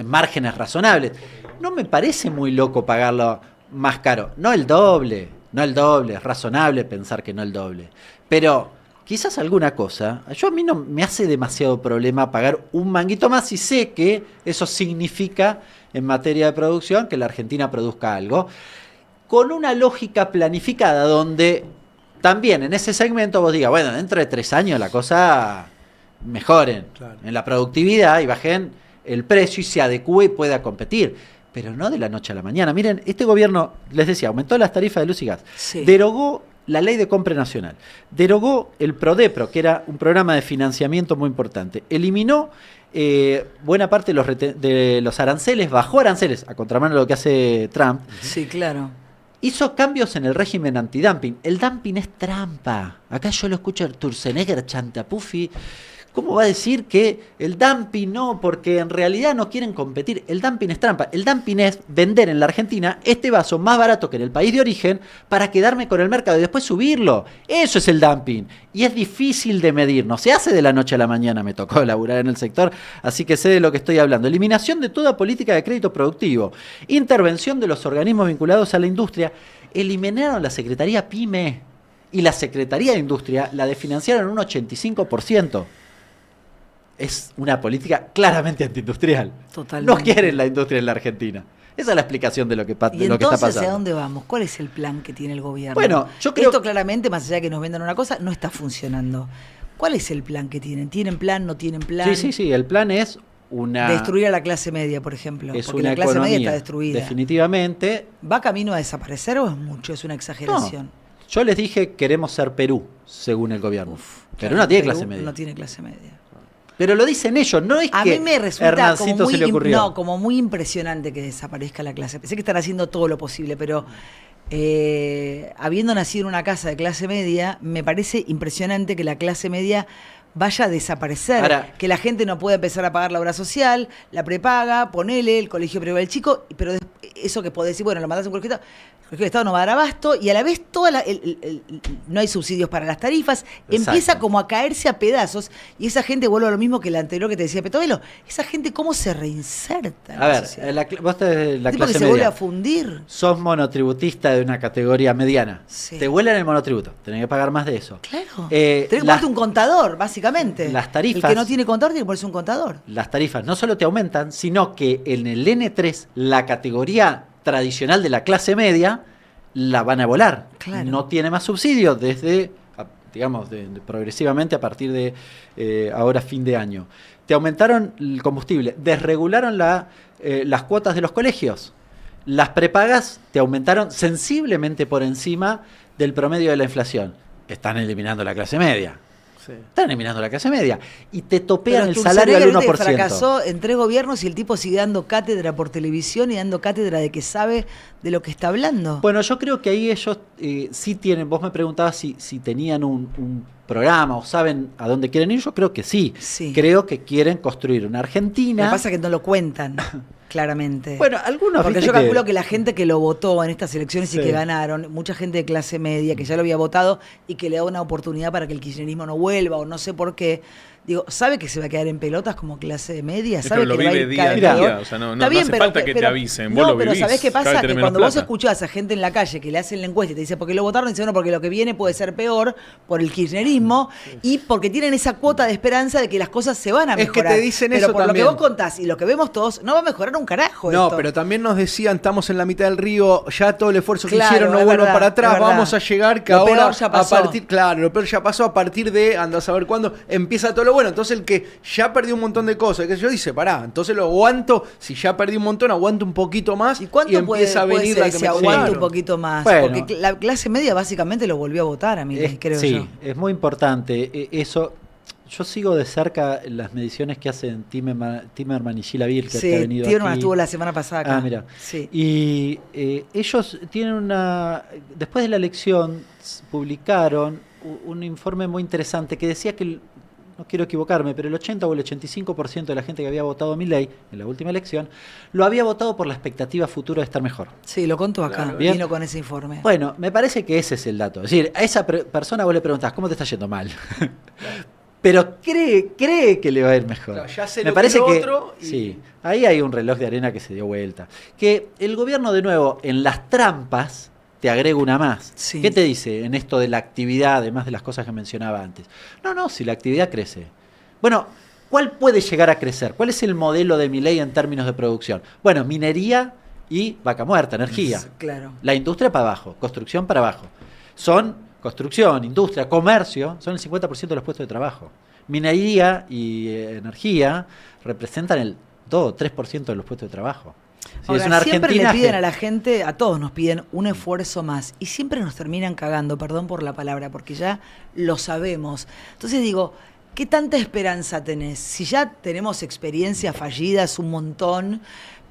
márgenes razonables. No me parece muy loco pagarlo más caro. No el doble, es razonable pensar que no el doble. Pero quizás alguna cosa, a mí no me hace demasiado problema pagar un manguito más si sé que eso significa en materia de producción que la Argentina produzca algo. Con una lógica planificada donde también en ese segmento vos digas, bueno, dentro de 3 años la cosa mejoren en la productividad y bajen el precio y se adecue y pueda competir. Pero no de la noche a la mañana. Miren, este gobierno, les decía, aumentó las tarifas de luz y gas, Sí. derogó la ley de compra nacional, derogó el PRODEPRO, que era un programa de financiamiento muy importante, eliminó buena parte de los aranceles, bajó aranceles, a contramano de lo que hace Trump, Sí, claro. hizo cambios en el régimen antidumping. El dumping es trampa. Acá yo lo escucho a Turzenegger, Chantapufi. ¿Cómo va a decir que el dumping no? Porque en realidad no quieren competir. El dumping es trampa. El dumping es vender en la Argentina este vaso más barato que en el país de origen para quedarme con el mercado y después subirlo. Eso es el dumping. Y es difícil de medir. No se hace de la noche a la mañana. Me tocó laburar en el sector, así que sé de lo que estoy hablando. Eliminación de toda política de crédito productivo. Intervención de los organismos vinculados a la industria. Eliminaron la Secretaría PYME y la Secretaría de Industria la desfinanciaron en un 85%. Es una política claramente antiindustrial. Totalmente. No quieren la industria en la Argentina. Esa es la explicación de lo que, Y de lo que está entonces, pasando. ¿hacia dónde vamos? ¿Cuál es el plan que tiene el gobierno? Bueno, yo creo- Esto claramente, más allá de que nos vendan una cosa, no está funcionando. ¿Cuál es el plan que tienen? ¿Tienen plan? ¿No tienen plan? Sí. El plan es una... Destruir a la clase media, por ejemplo. es porque una la clase media economía, está destruida. definitivamente. ¿Va camino a desaparecer o es mucho? Es una exageración. Yo les dije, queremos ser Perú, según el gobierno. Pero Claro, no tiene Perú clase media. No tiene clase media. Pero lo dicen ellos, no es A que mí me resulta Hernancito como muy, se le ocurrió. no, como muy impresionante que desaparezca la clase. Sé que están haciendo todo lo posible, pero habiendo nacido en una casa de clase media, me parece impresionante que la clase media vaya a desaparecer. Ahora- que la gente no pueda empezar a pagar la obra social, la prepaga, ponele el colegio privado del chico, pero eso que podés decir, bueno, lo mandás a un colegio, el colegio de Estado no va a dar abasto, y a la vez no hay subsidios para las tarifas, empieza Exacto. como a caerse a pedazos, y esa gente, vuelve a lo mismo que la anterior que te decía Petovelo, esa gente cómo se reinserta en A la ver, sociedad? vos tenés la Tipo que clase se vuelve media. a fundir. Sos monotributista de una categoría mediana. Sí. Te vuelan el monotributo. Tenés que pagar más de eso. Claro. Eh, Tenés que las- ponerte un contador, básicamente. las tarifas- El que no tiene contador tiene que ponerse un contador. Las tarifas no solo te aumentan, sino que en el N3, la categoría tradicional de la clase media, la van a volar. Claro. No tiene más subsidios desde, digamos, progresivamente a partir de ahora fin de año. Te aumentaron el combustible, desregularon las cuotas de los colegios. Las prepagas te aumentaron sensiblemente por encima del promedio de la inflación. Están eliminando la clase media. Están eliminando la clase media. Y te topean Pero el salario al Sturzenegger, 1%. viste, fracasó en 3 gobiernos y el tipo sigue dando cátedra por televisión y dando cátedra de que sabe de lo que está hablando. Bueno, yo creo que ahí ellos sí tienen, vos me preguntabas si tenían un programa o saben a dónde quieren ir, yo creo que sí. Sí. Creo que quieren construir una Lo que Argentina. pasa es que no lo cuentan. claramente. Bueno, algunos... Porque viste yo calculo que la gente que lo votó en estas elecciones Sí. y que ganaron, mucha gente de clase media que ya lo había votado y que le da una oportunidad para que el kirchnerismo no vuelva o no sé por qué, digo, sabe que se va a quedar en pelotas como clase media, Sí, sabe pero que lo le va a vive ir día cada a vez día, peor. o sea, no Está bien, hace pero, falta que te pero- avisen, no, vos lo pero vivís, ¿sabés qué cada vez pasa? tenés Que menos cuando vos plata. escuchás a gente en la calle que le hacen la encuesta y te dice porque lo votaron, dice, bueno, porque lo que viene puede ser peor por el kirchnerismo y porque tienen esa cuota de esperanza de que las cosas se van a Es que mejorar. te dicen pero eso por también. lo que vos contás y lo que vemos todos, no va a mejorar un carajo No, esto. pero también nos decían, estamos en la mitad del río, ya todo el esfuerzo que Claro, hicieron no es vuelva verdad, para atrás, es verdad. vamos a llegar que Lo ahora peor ya pasó. claro, lo peor ya pasó a partir de, anda a saber cuándo, empieza todo lo bueno. Entonces el que ya perdió un montón de cosas, que yo dice, pará, entonces lo aguanto, si ya perdí un montón, aguanto un poquito más ¿Y cuánto empieza a puede venir ser la que ese me aguante contaron. un poquito más? Bueno. Porque la clase media básicamente lo volvió a votar a mí, creo sí, yo. es muy importante. Eso, yo sigo de cerca las mediciones que hacen Timerman y Sheila Birker, que ha Sí, venido Timerman aquí. estuvo la semana pasada acá. Ah, mira. Sí. Y ellos tienen después de la elección publicaron un informe muy interesante que decía que, no quiero equivocarme, pero el 80 o el 85% de la gente que había votado a Milei en la última elección, lo había votado por la expectativa futura de estar mejor. Sí, lo contó acá, Claro. Bien. vino con ese informe. Bueno, me parece que ese es el dato. Es decir, a esa persona vos le preguntás, ¿cómo te está yendo mal? Pero cree que le va a ir mejor. Claro, ya sé Me lo parece que que lo otro y- sí, ahí hay un reloj de arena que se dio vuelta. Que el gobierno, de nuevo, en las trampas, te agrega una más. Sí. ¿Qué te dice en esto de la actividad, además de las cosas que mencionaba antes? No, si la actividad crece. Bueno, ¿cuál puede llegar a crecer? ¿Cuál es el modelo de Milei en términos de producción? Bueno, minería y vaca muerta, energía. Claro. La industria para abajo, construcción para abajo. Son construcción, industria, comercio, son el 50% de los puestos de trabajo. Minería y energía representan el 2 o 3% de los puestos de trabajo. Sí, Ahora, es una siempre le Argentina piden que- a la gente, a todos nos piden un esfuerzo más y siempre nos terminan cagando, perdón por la palabra, porque ya lo sabemos. Entonces digo, ¿qué tanta esperanza tenés? Si ya tenemos experiencias fallidas un montón,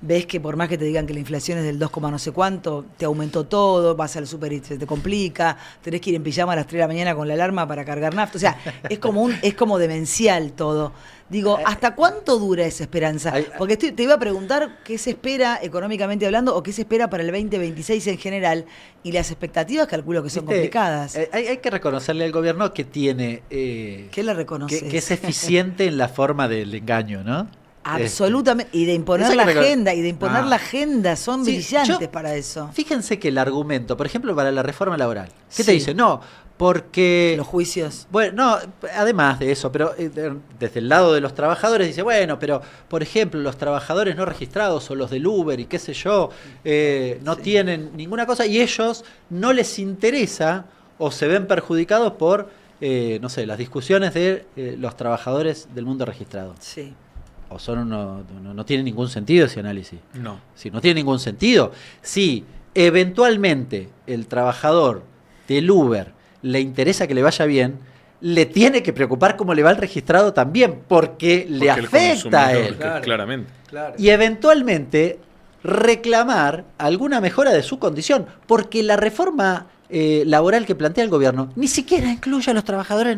ves que por más que te digan que la inflación es del 2, no sé cuánto, te aumentó todo, vas al súper y se te complica, tenés que ir en pijama a las 3 de la mañana con la alarma para cargar nafta, o sea, es como demencial todo. Digo, ¿hasta cuánto dura esa esperanza? Porque te iba a preguntar qué se espera económicamente hablando o qué se espera para el 2026 en general y las expectativas calculo que son ¿Viste? complicadas. Hay que reconocerle al gobierno que tiene... ¿Qué le reconoces? que es eficiente en la forma del engaño, ¿no? Absolutamente. Y de imponer Eso la hay que agenda, y de imponer Ah. la agenda, son Sí, brillantes yo- para eso. Fíjense que el argumento, por ejemplo, para la reforma laboral, ¿qué Sí. te dice? No, porque... Los juicios. Bueno, no, además de eso, pero desde el lado de los trabajadores dice, bueno, pero por ejemplo, los trabajadores no registrados o los del Uber y qué sé yo, no tienen ninguna cosa y ellos no les interesa o se ven perjudicados por, no sé, las discusiones de los trabajadores del mundo registrado. Sí. O son no tiene ningún sentido ese análisis. No. Si no tiene ningún sentido. Si eventualmente el trabajador del Uber le interesa que le vaya bien, le tiene que preocupar cómo le va el registrado también, porque le Porque el afecta a consumidor, él. Claro. Claramente. Claro. Y eventualmente reclamar alguna mejora de su condición, porque la reforma laboral que plantea el gobierno ni siquiera incluye a los trabajadores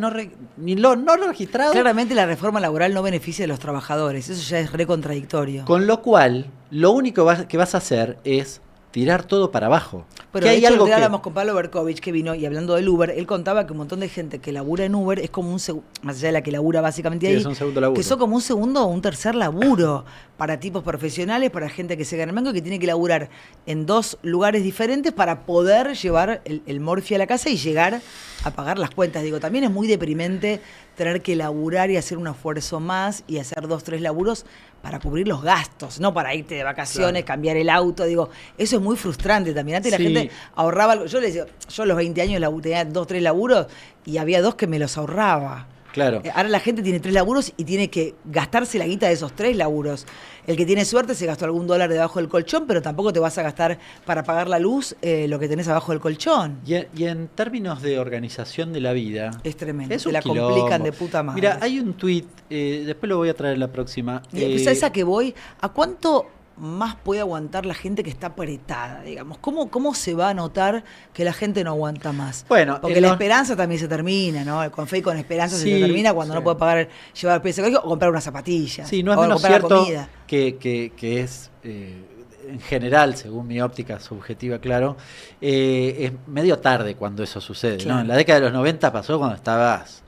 ni los no registrados. Claramente la reforma laboral no beneficia a los trabajadores, eso ya es re contradictorio. Con lo cual, lo único que vas a hacer es tirar todo para abajo. Pero Que de hay hecho, algo el día que... hablamos con Pablo Berkovich, que vino, y hablando del Uber, él contaba que un montón de gente que labura en Uber es como un más allá de la que labura básicamente Sí, ahí, es un segundo laburo. que son como un segundo o un tercer laburo para tipos profesionales, para gente que se gana el mango, que tiene que laburar en 2 lugares diferentes para poder llevar el morfi a la casa y llegar a pagar las cuentas. Digo, también es muy deprimente tener que laburar y hacer un esfuerzo más y hacer 2, 3 laburos para cubrir los gastos, no para irte de vacaciones, cambiar el auto. Digo, eso es muy frustrante también. Antes la Sí. gente ahorraba algo. Yo les decía, yo a los 20 años tenía 2, 3 laburos y había 2 que me los ahorraba. Claro. Ahora la gente tiene 3 laburos y tiene que gastarse la guita de esos 3 laburos. El que tiene suerte se gastó algún dólar debajo del colchón, pero tampoco te vas a gastar para pagar la luz lo que tenés abajo del colchón. Y en términos de organización de la vida... Es tremendo. Es Se un la quilombo. complican de puta madre. Mira, hay un tuit, después lo voy a traer la próxima. ¿Sabes a qué voy? ¿A cuánto más puede aguantar la gente que está apretada, digamos? ¿Cómo se va a notar que la gente no aguanta más? Bueno, porque la esperanza también se termina, ¿no? Con fe y con esperanza Sí, se termina cuando sí. no puede pagar, llevar el precio de colegio o comprar una zapatilla. Sí, no es o menos comprar cierto comida. que es, en general, según mi óptica subjetiva, claro, es medio tarde cuando eso sucede. Claro. ¿no? En la década de los 90 pasó cuando estabas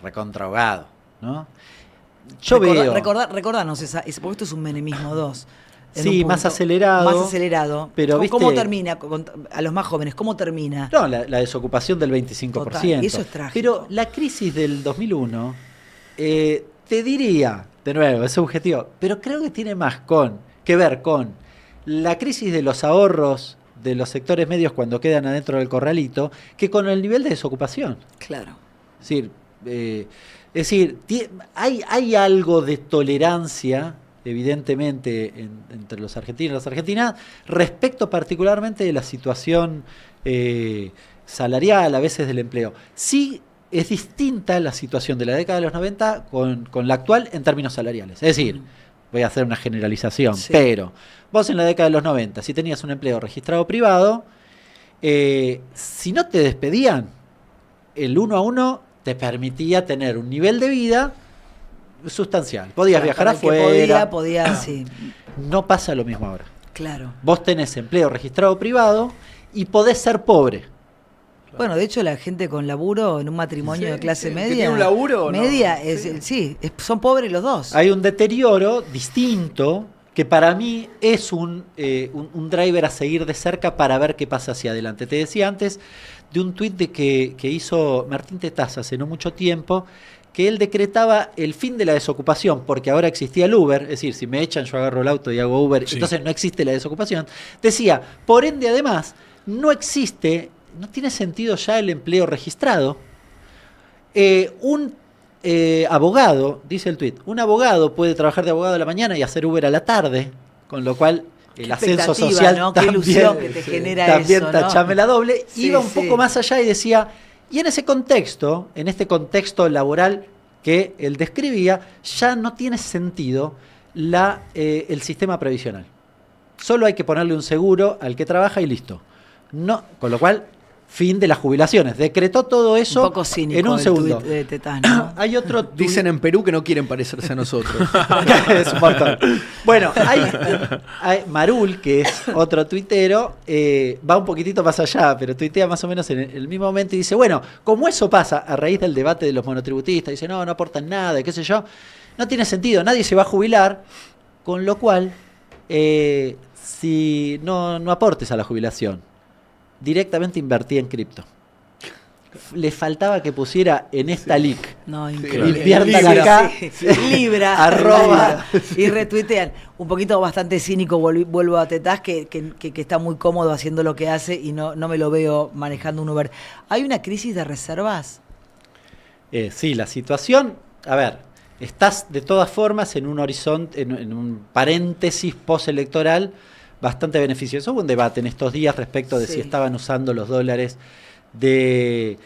recontraahogado, ¿no? Yo veo... Recordanos, porque esto es un menemismo 2. Sí, más acelerado. Más acelerado. Pero, ¿Cómo ¿viste? termina? A los más jóvenes, ¿cómo termina? No, la desocupación del 25%. Total, y eso es trágico. Pero la crisis del 2001, te diría, de nuevo, es subjetivo, pero creo que tiene más que ver con la crisis de los ahorros de los sectores medios cuando quedan adentro del corralito, que con el nivel de desocupación. Claro. Es decir, hay algo de tolerancia, evidentemente, entre los argentinos y las argentinas, respecto particularmente de la situación salarial, a veces del empleo. Sí es distinta la situación de la década de los 90 con la actual en términos salariales. Es decir, voy a hacer una generalización, Sí. pero vos en la década de los 90, si tenías un empleo registrado privado, si no te despedían, el 1 a 1 te permitía tener un nivel de vida sustancial. Podías viajar Para el que afuera. podía, sí. No pasa lo mismo ahora. Claro. Vos tenés empleo registrado privado y podés ser pobre. Bueno, de hecho, la gente con laburo en un matrimonio Sí, de clase sí, que media. tiene un laburo, ¿no? Media, Sí. son pobres los dos. Hay un deterioro distinto que para mí es un driver a seguir de cerca para ver qué pasa hacia adelante. Te decía antes de un tuit que hizo Martín Tetaz hace no mucho tiempo, que él decretaba el fin de la desocupación, porque ahora existía el Uber, es decir, si me echan yo agarro el auto y hago Uber, Sí. entonces no existe la desocupación. Decía, por ende además, no tiene sentido ya el empleo registrado. Abogado, dice el tuit, un abogado puede trabajar de abogado a la mañana y hacer Uber a la tarde, con lo cual el Qué ascenso expectativa, social ¿no? Qué también, ilusión que te genera también eso, ¿no? tachame la doble. Sí, Iba un sí. poco más allá y decía, y en ese contexto, en este contexto laboral que él describía, ya no tiene sentido el sistema previsional. Solo hay que ponerle un seguro al que trabaja y listo. No, con lo cual, fin de las jubilaciones. Decretó todo eso Un poco cínico en un el segundo. tuit de Tetaz, ¿no? Hay otro tuit. Dicen en Perú que no quieren parecerse a nosotros. Es un montón. Bueno, hay Marul, que es otro tuitero, va un poquitito más allá, pero tuitea más o menos en el mismo momento y dice, bueno, como eso pasa a raíz del debate de los monotributistas, dice, no aportan nada, qué sé yo, no tiene sentido, nadie se va a jubilar, con lo cual, si no aportes a la jubilación, directamente invertí en cripto. Le faltaba que pusiera en esta lic. No, Sí, increíble. inviertan Libra, acá. sí. Libra. Arroba. Y retuitean. Un poquito bastante cínico, vuelvo a Tetaz, que está muy cómodo haciendo lo que hace y no me lo veo manejando un Uber. ¿Hay una crisis de reservas? Sí, la situación, a ver, estás de todas formas en un horizonte, en un paréntesis postelectoral bastante beneficioso. Hubo un debate en estos días respecto de Sí. si estaban usando los dólares de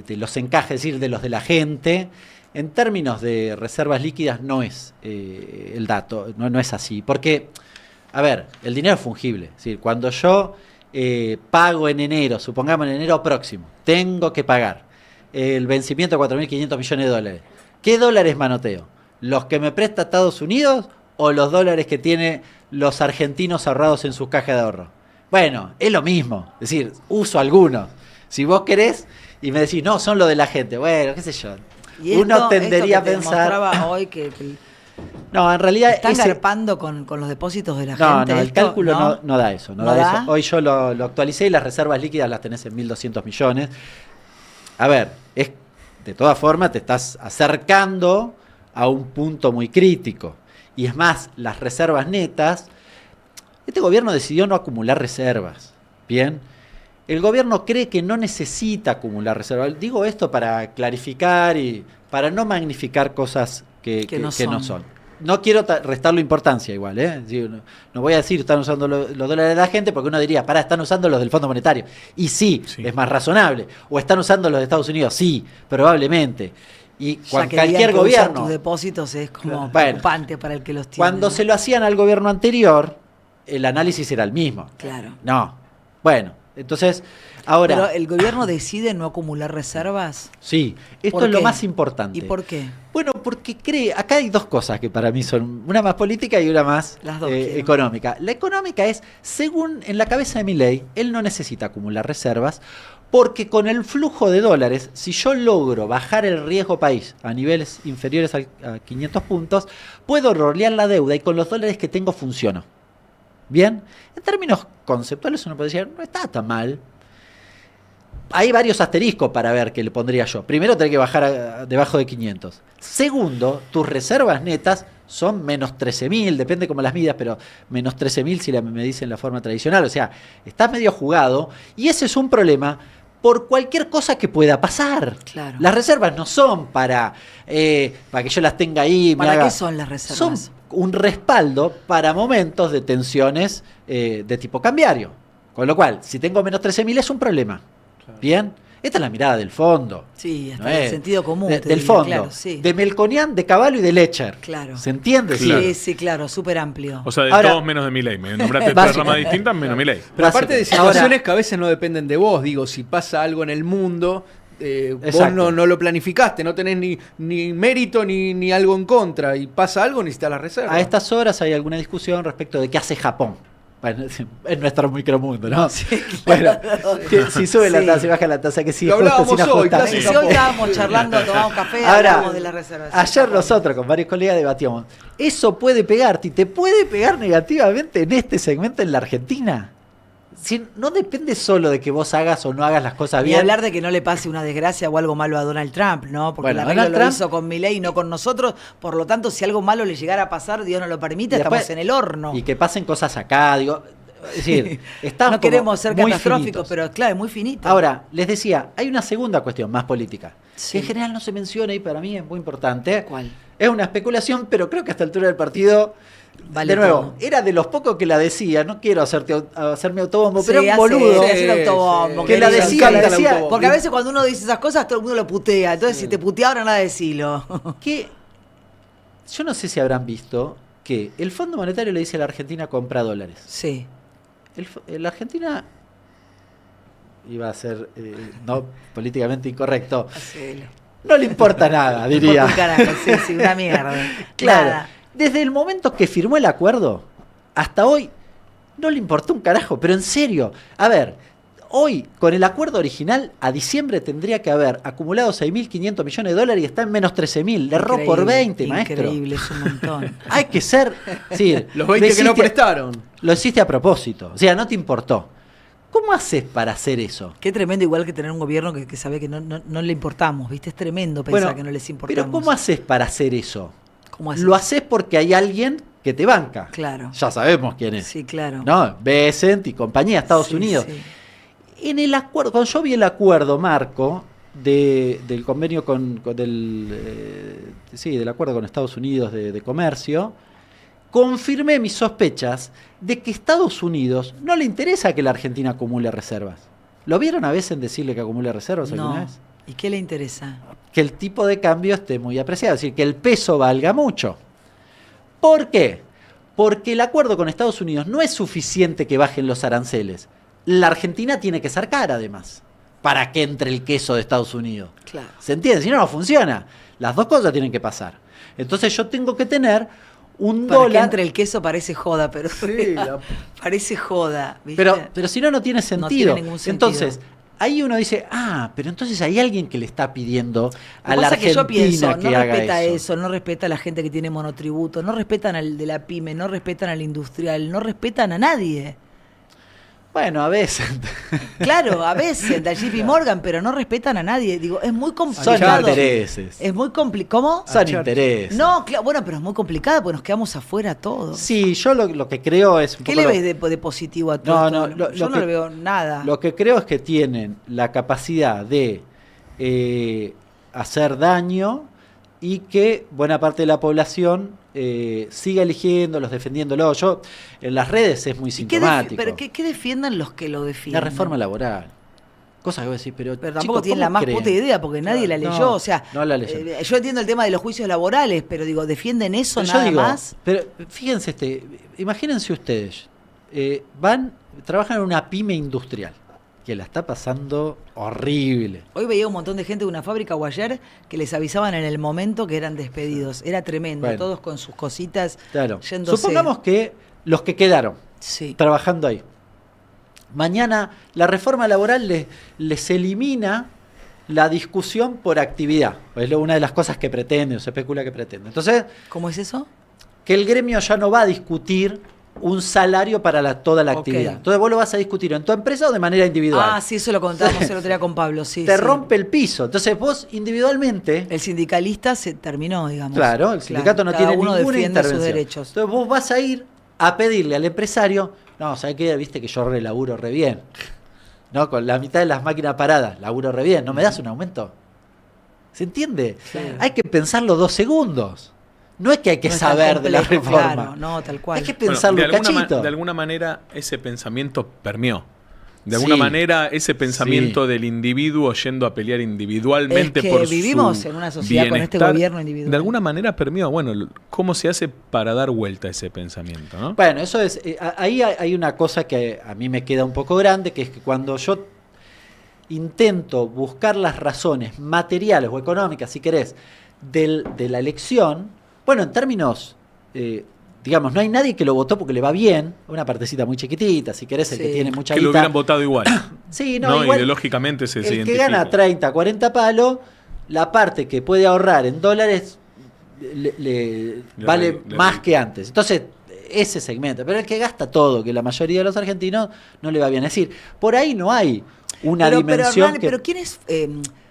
los encajes, es decir, de los de la gente. En términos de reservas líquidas no es el dato, no es así. Porque, a ver, el dinero es fungible. Es decir, cuando yo pago en enero, supongamos en enero próximo, tengo que pagar el vencimiento de 4.500 millones de dólares. ¿Qué dólares manoteo? ¿Los que me presta Estados Unidos o los dólares que tiene los argentinos ahorrados en sus cajas de ahorro? Bueno, es lo mismo. Es decir, uso algunos. Si vos querés y me decís, no, son lo de la gente. Bueno, qué sé yo. Y Uno tendería esto que a te pensar... demostraba hoy que No, en realidad... están garpando con los depósitos de la gente. No, el esto, cálculo no da eso. ¿No da da? eso. Hoy yo lo actualicé y las reservas líquidas las tenés en 1.200 millones. A ver, de todas formas te estás acercando a un punto muy crítico. Y es más, las reservas netas, este gobierno decidió no acumular reservas. Bien, el gobierno cree que no necesita acumular reservas. Digo esto para clarificar y para no magnificar cosas que no son. No quiero restarle importancia igual, ¿eh? No voy a decir están usando los dólares de la gente porque uno diría, están usando los del Fondo Monetario. Y sí, es más razonable. O están usando los de Estados Unidos, sí, probablemente. Y cualquier que gobierno... usa tus depósitos es como Bueno, preocupante para el que los tiene. Cuando se lo hacían al gobierno anterior, el análisis era el mismo. Claro. No. Bueno, entonces, ahora... Pero el gobierno decide no acumular reservas. Sí, esto ¿Por es lo qué? más importante. ¿Y por qué? Bueno, porque acá hay dos cosas que para mí son, una más política y una más Las dos quiero. económica. La económica es, según en la cabeza de Milei, él no necesita acumular reservas, porque con el flujo de dólares, si yo logro bajar el riesgo país a niveles inferiores a 500 puntos, puedo rolear la deuda y con los dólares que tengo funciono. Bien, en términos conceptuales uno puede decir, no está tan mal. Hay varios asteriscos para ver qué le pondría yo. Primero, tenés que bajar debajo de 500. Segundo, tus reservas netas son menos 13.000, depende cómo las midas, pero menos 13.000 si me dicen la forma tradicional. O sea, estás medio jugado y ese es un problema por cualquier cosa que pueda pasar. Claro. Las reservas no son para que yo las tenga ahí. ¿Para qué son las reservas? Son un respaldo para momentos de tensiones de tipo cambiario. Con lo cual, si tengo menos 13.000 es un problema. Claro. Bien, esta es la mirada del fondo. Sí, hasta ¿no el es? sentido común. Del diría, fondo. claro, sí. De Melconian, de Cavallo y de Lecher. Claro. ¿Se entiende? Claro. Sí, sí, claro, súper amplio. O sea, de Ahora- todos menos de Milei. Me nombraste tres Básico. ramas distintas, menos Milei. Pero aparte de Básico. situaciones Ahora- que a veces no dependen de vos, digo, si pasa algo en el mundo, vos Exacto. no lo planificaste, no tenés ni mérito ni algo en contra, y pasa algo, necesitas la reserva. A estas horas hay alguna discusión respecto de qué hace Japón. Bueno, en nuestro micromundo, ¿no? Sí, Bueno, claro. que si sube la Sí. tasa y baja la tasa, que si Lo hablábamos justo, sin hoy, ajustar. casi Si hoy estábamos charlando, tomamos café, Ahora, hablamos de las reservas. ayer nosotros con varios colegas debatíamos, ¿eso puede pegarte y te puede pegar negativamente en este segmento en la Argentina? Si no depende solo de que vos hagas o no hagas las cosas Ni bien. hablar de que no le pase una desgracia o algo malo a Donald Trump, ¿no? Porque Bueno, el arreglo Donald lo Trump- hizo con Milei y no con nosotros. Por lo tanto, si algo malo le llegara a pasar, Dios no lo permite, Y después- estamos en el horno. Y que pasen cosas acá, digo. Es decir, estamos No queremos ser como muy catastróficos, finitos. pero claro, es muy finito. Ahora, les decía, hay una segunda cuestión más política, Sí. que en general no se menciona y para mí es muy importante. ¿Cuál? Es una especulación, pero creo que a esta altura del partido, Vale de nuevo, todo. era de los pocos que la decía, no quiero hacerme autobombo, Sí, pero un hace- boludo. sí, hace el autobombo, que la querido. decía, Me la encanta el decía, autobombo. Porque a veces cuando uno dice esas cosas, todo el mundo lo putea. Entonces, si te putea ahora, nada decilo. que yo no sé si habrán visto que el Fondo Monetario le dice a la Argentina compra dólares. Sí. La Argentina iba a ser no políticamente incorrecto. Hacelo. No le importa nada, Por diría. un carajo, sí, sí, una mierda. Claro. Nada. Desde el momento que firmó el acuerdo hasta hoy no le importó un carajo, pero en serio. A ver, hoy con el acuerdo original a diciembre tendría que haber acumulado 6.500 millones de dólares y está en menos 13.000. Le erró por 20, maestro. Increíble, es un montón. Hay que ser, sí, Los lo 20 que no hiciste- prestaron. Lo hiciste a propósito, o sea, no te importó. ¿Cómo haces para hacer eso? Qué tremendo igual que tener un gobierno que sabe que no le importamos, ¿viste? Es tremendo pensar que no les importamos. pero ¿cómo haces para hacer eso? ¿Cómo haces? Lo haces porque hay alguien que te banca. Claro. Ya sabemos quién es. Sí, claro. ¿No? Besant y compañía, Estados Sí, Unidos. sí. En el acuerdo, cuando yo vi el acuerdo marco del convenio del acuerdo con Estados Unidos de comercio, confirmé mis sospechas de que Estados Unidos no le interesa que la Argentina acumule reservas. ¿Lo vieron a veces en decirle que acumule reservas alguna No. vez? ¿Y qué le interesa? Que el tipo de cambio esté muy apreciado, es decir, que el peso valga mucho. ¿Por qué? Porque el acuerdo con Estados Unidos no es suficiente que bajen los aranceles. La Argentina tiene que sacar además, para que entre el queso de Estados Unidos. Claro. ¿Se entiende? Si no, no funciona. Las dos cosas tienen que pasar. Entonces yo tengo que tener un Para que dólar... entre el queso parece joda, pero Sí, parece joda, ¿viste? Pero si no, no tiene sentido. No tiene ningún sentido. Entonces, ahí uno dice, pero entonces hay alguien que le está pidiendo a Lo que la pasa es que yo Argentina pienso, que no haga respeta eso. eso, no respeta a la gente que tiene monotributo, no respetan al de la pyme, no respetan al industrial, no respetan a nadie. Bueno, a veces. Claro, a veces, al JP Morgan, pero no respetan a nadie. Digo, es muy Son complicado. intereses. Es muy complicado. ¿Cómo? Son Churchill. intereses. No, bueno, pero es muy complicado porque nos quedamos afuera todos. Sí, yo lo que creo es... un ¿Qué poco le lo- ves de positivo a todo No, esto? no, Yo no le veo nada. Lo que creo es que tienen la capacidad de hacer daño y que buena parte de la población siga eligiéndolos, defendiéndolos. Yo, en las redes es muy ¿Y qué sintomático. pero ¿qué defiendan los que lo La defienden? reforma laboral. Cosas que vos decís, pero Pero tampoco chicos, tienen la ¿cómo más creen? puta idea porque nadie la No, leyó. O sea, no la leyeron. yo entiendo el tema de los juicios laborales, pero digo, ¿defienden eso Pero yo nada digo, más? pero fíjense imagínense ustedes, trabajan en una pyme industrial que la está pasando horrible. Hoy veía un montón de gente de una fábrica o ayer que les avisaban en el momento que eran despedidos. Era tremendo, Bueno. todos con sus cositas Claro. yéndose. Supongamos que los que quedaron Sí. trabajando ahí, mañana la reforma laboral les elimina la discusión por actividad. Es una de las cosas que pretende, o se especula que pretende. Entonces, ¿Cómo es eso? que el gremio ya no va a discutir un salario para toda la Ok. actividad. Entonces vos lo vas a discutir en tu empresa o de manera individual. Ah, sí, eso lo contábamos el otro día con Pablo, sí. Te sí. rompe el piso. Entonces vos individualmente... El sindicalista se terminó, digamos. Claro, el sindicato no cada tiene uno ninguna defiende sus intervención. derechos. Entonces vos vas a ir a pedirle al empresario, no, ¿sabes qué? Viste que yo relaburo re bien. ¿No? Con la mitad de las máquinas paradas, laburo re bien. ¿No me das un aumento? ¿Se entiende? Sí. Hay que pensarlo 2 segundos. No es que hay que No es tan saber de la complejo, reforma. claro, no, tal cual. Hay que Bueno, pensarlo de alguna cachito. de alguna manera ese pensamiento permeó. De alguna Sí. manera ese pensamiento Sí. del individuo yendo a pelear individualmente Es que por vivimos su en una sociedad con este bienestar, gobierno individual. De alguna manera permeó. Bueno, ¿cómo se hace para dar vuelta a ese pensamiento? ¿No? Bueno, eso es. Ahí hay una cosa que a mí me queda un poco grande, que es que cuando yo intento buscar las razones materiales o económicas, si querés, de la elección, bueno, en términos, digamos, no hay nadie que lo votó porque le va bien, una partecita muy chiquitita, si querés, el que Sí. tiene mucha Que lo guita. hubieran votado igual. Sí, no, igual, ideológicamente se el que identifica. gana 30, 40 palos, la parte que puede ahorrar en dólares Le vale le más re- que antes. Entonces, ese segmento. Pero el que gasta todo, que la mayoría de los argentinos no le va bien. Es decir, por ahí no hay una dimensión Hernán, que... pero ¿quiénes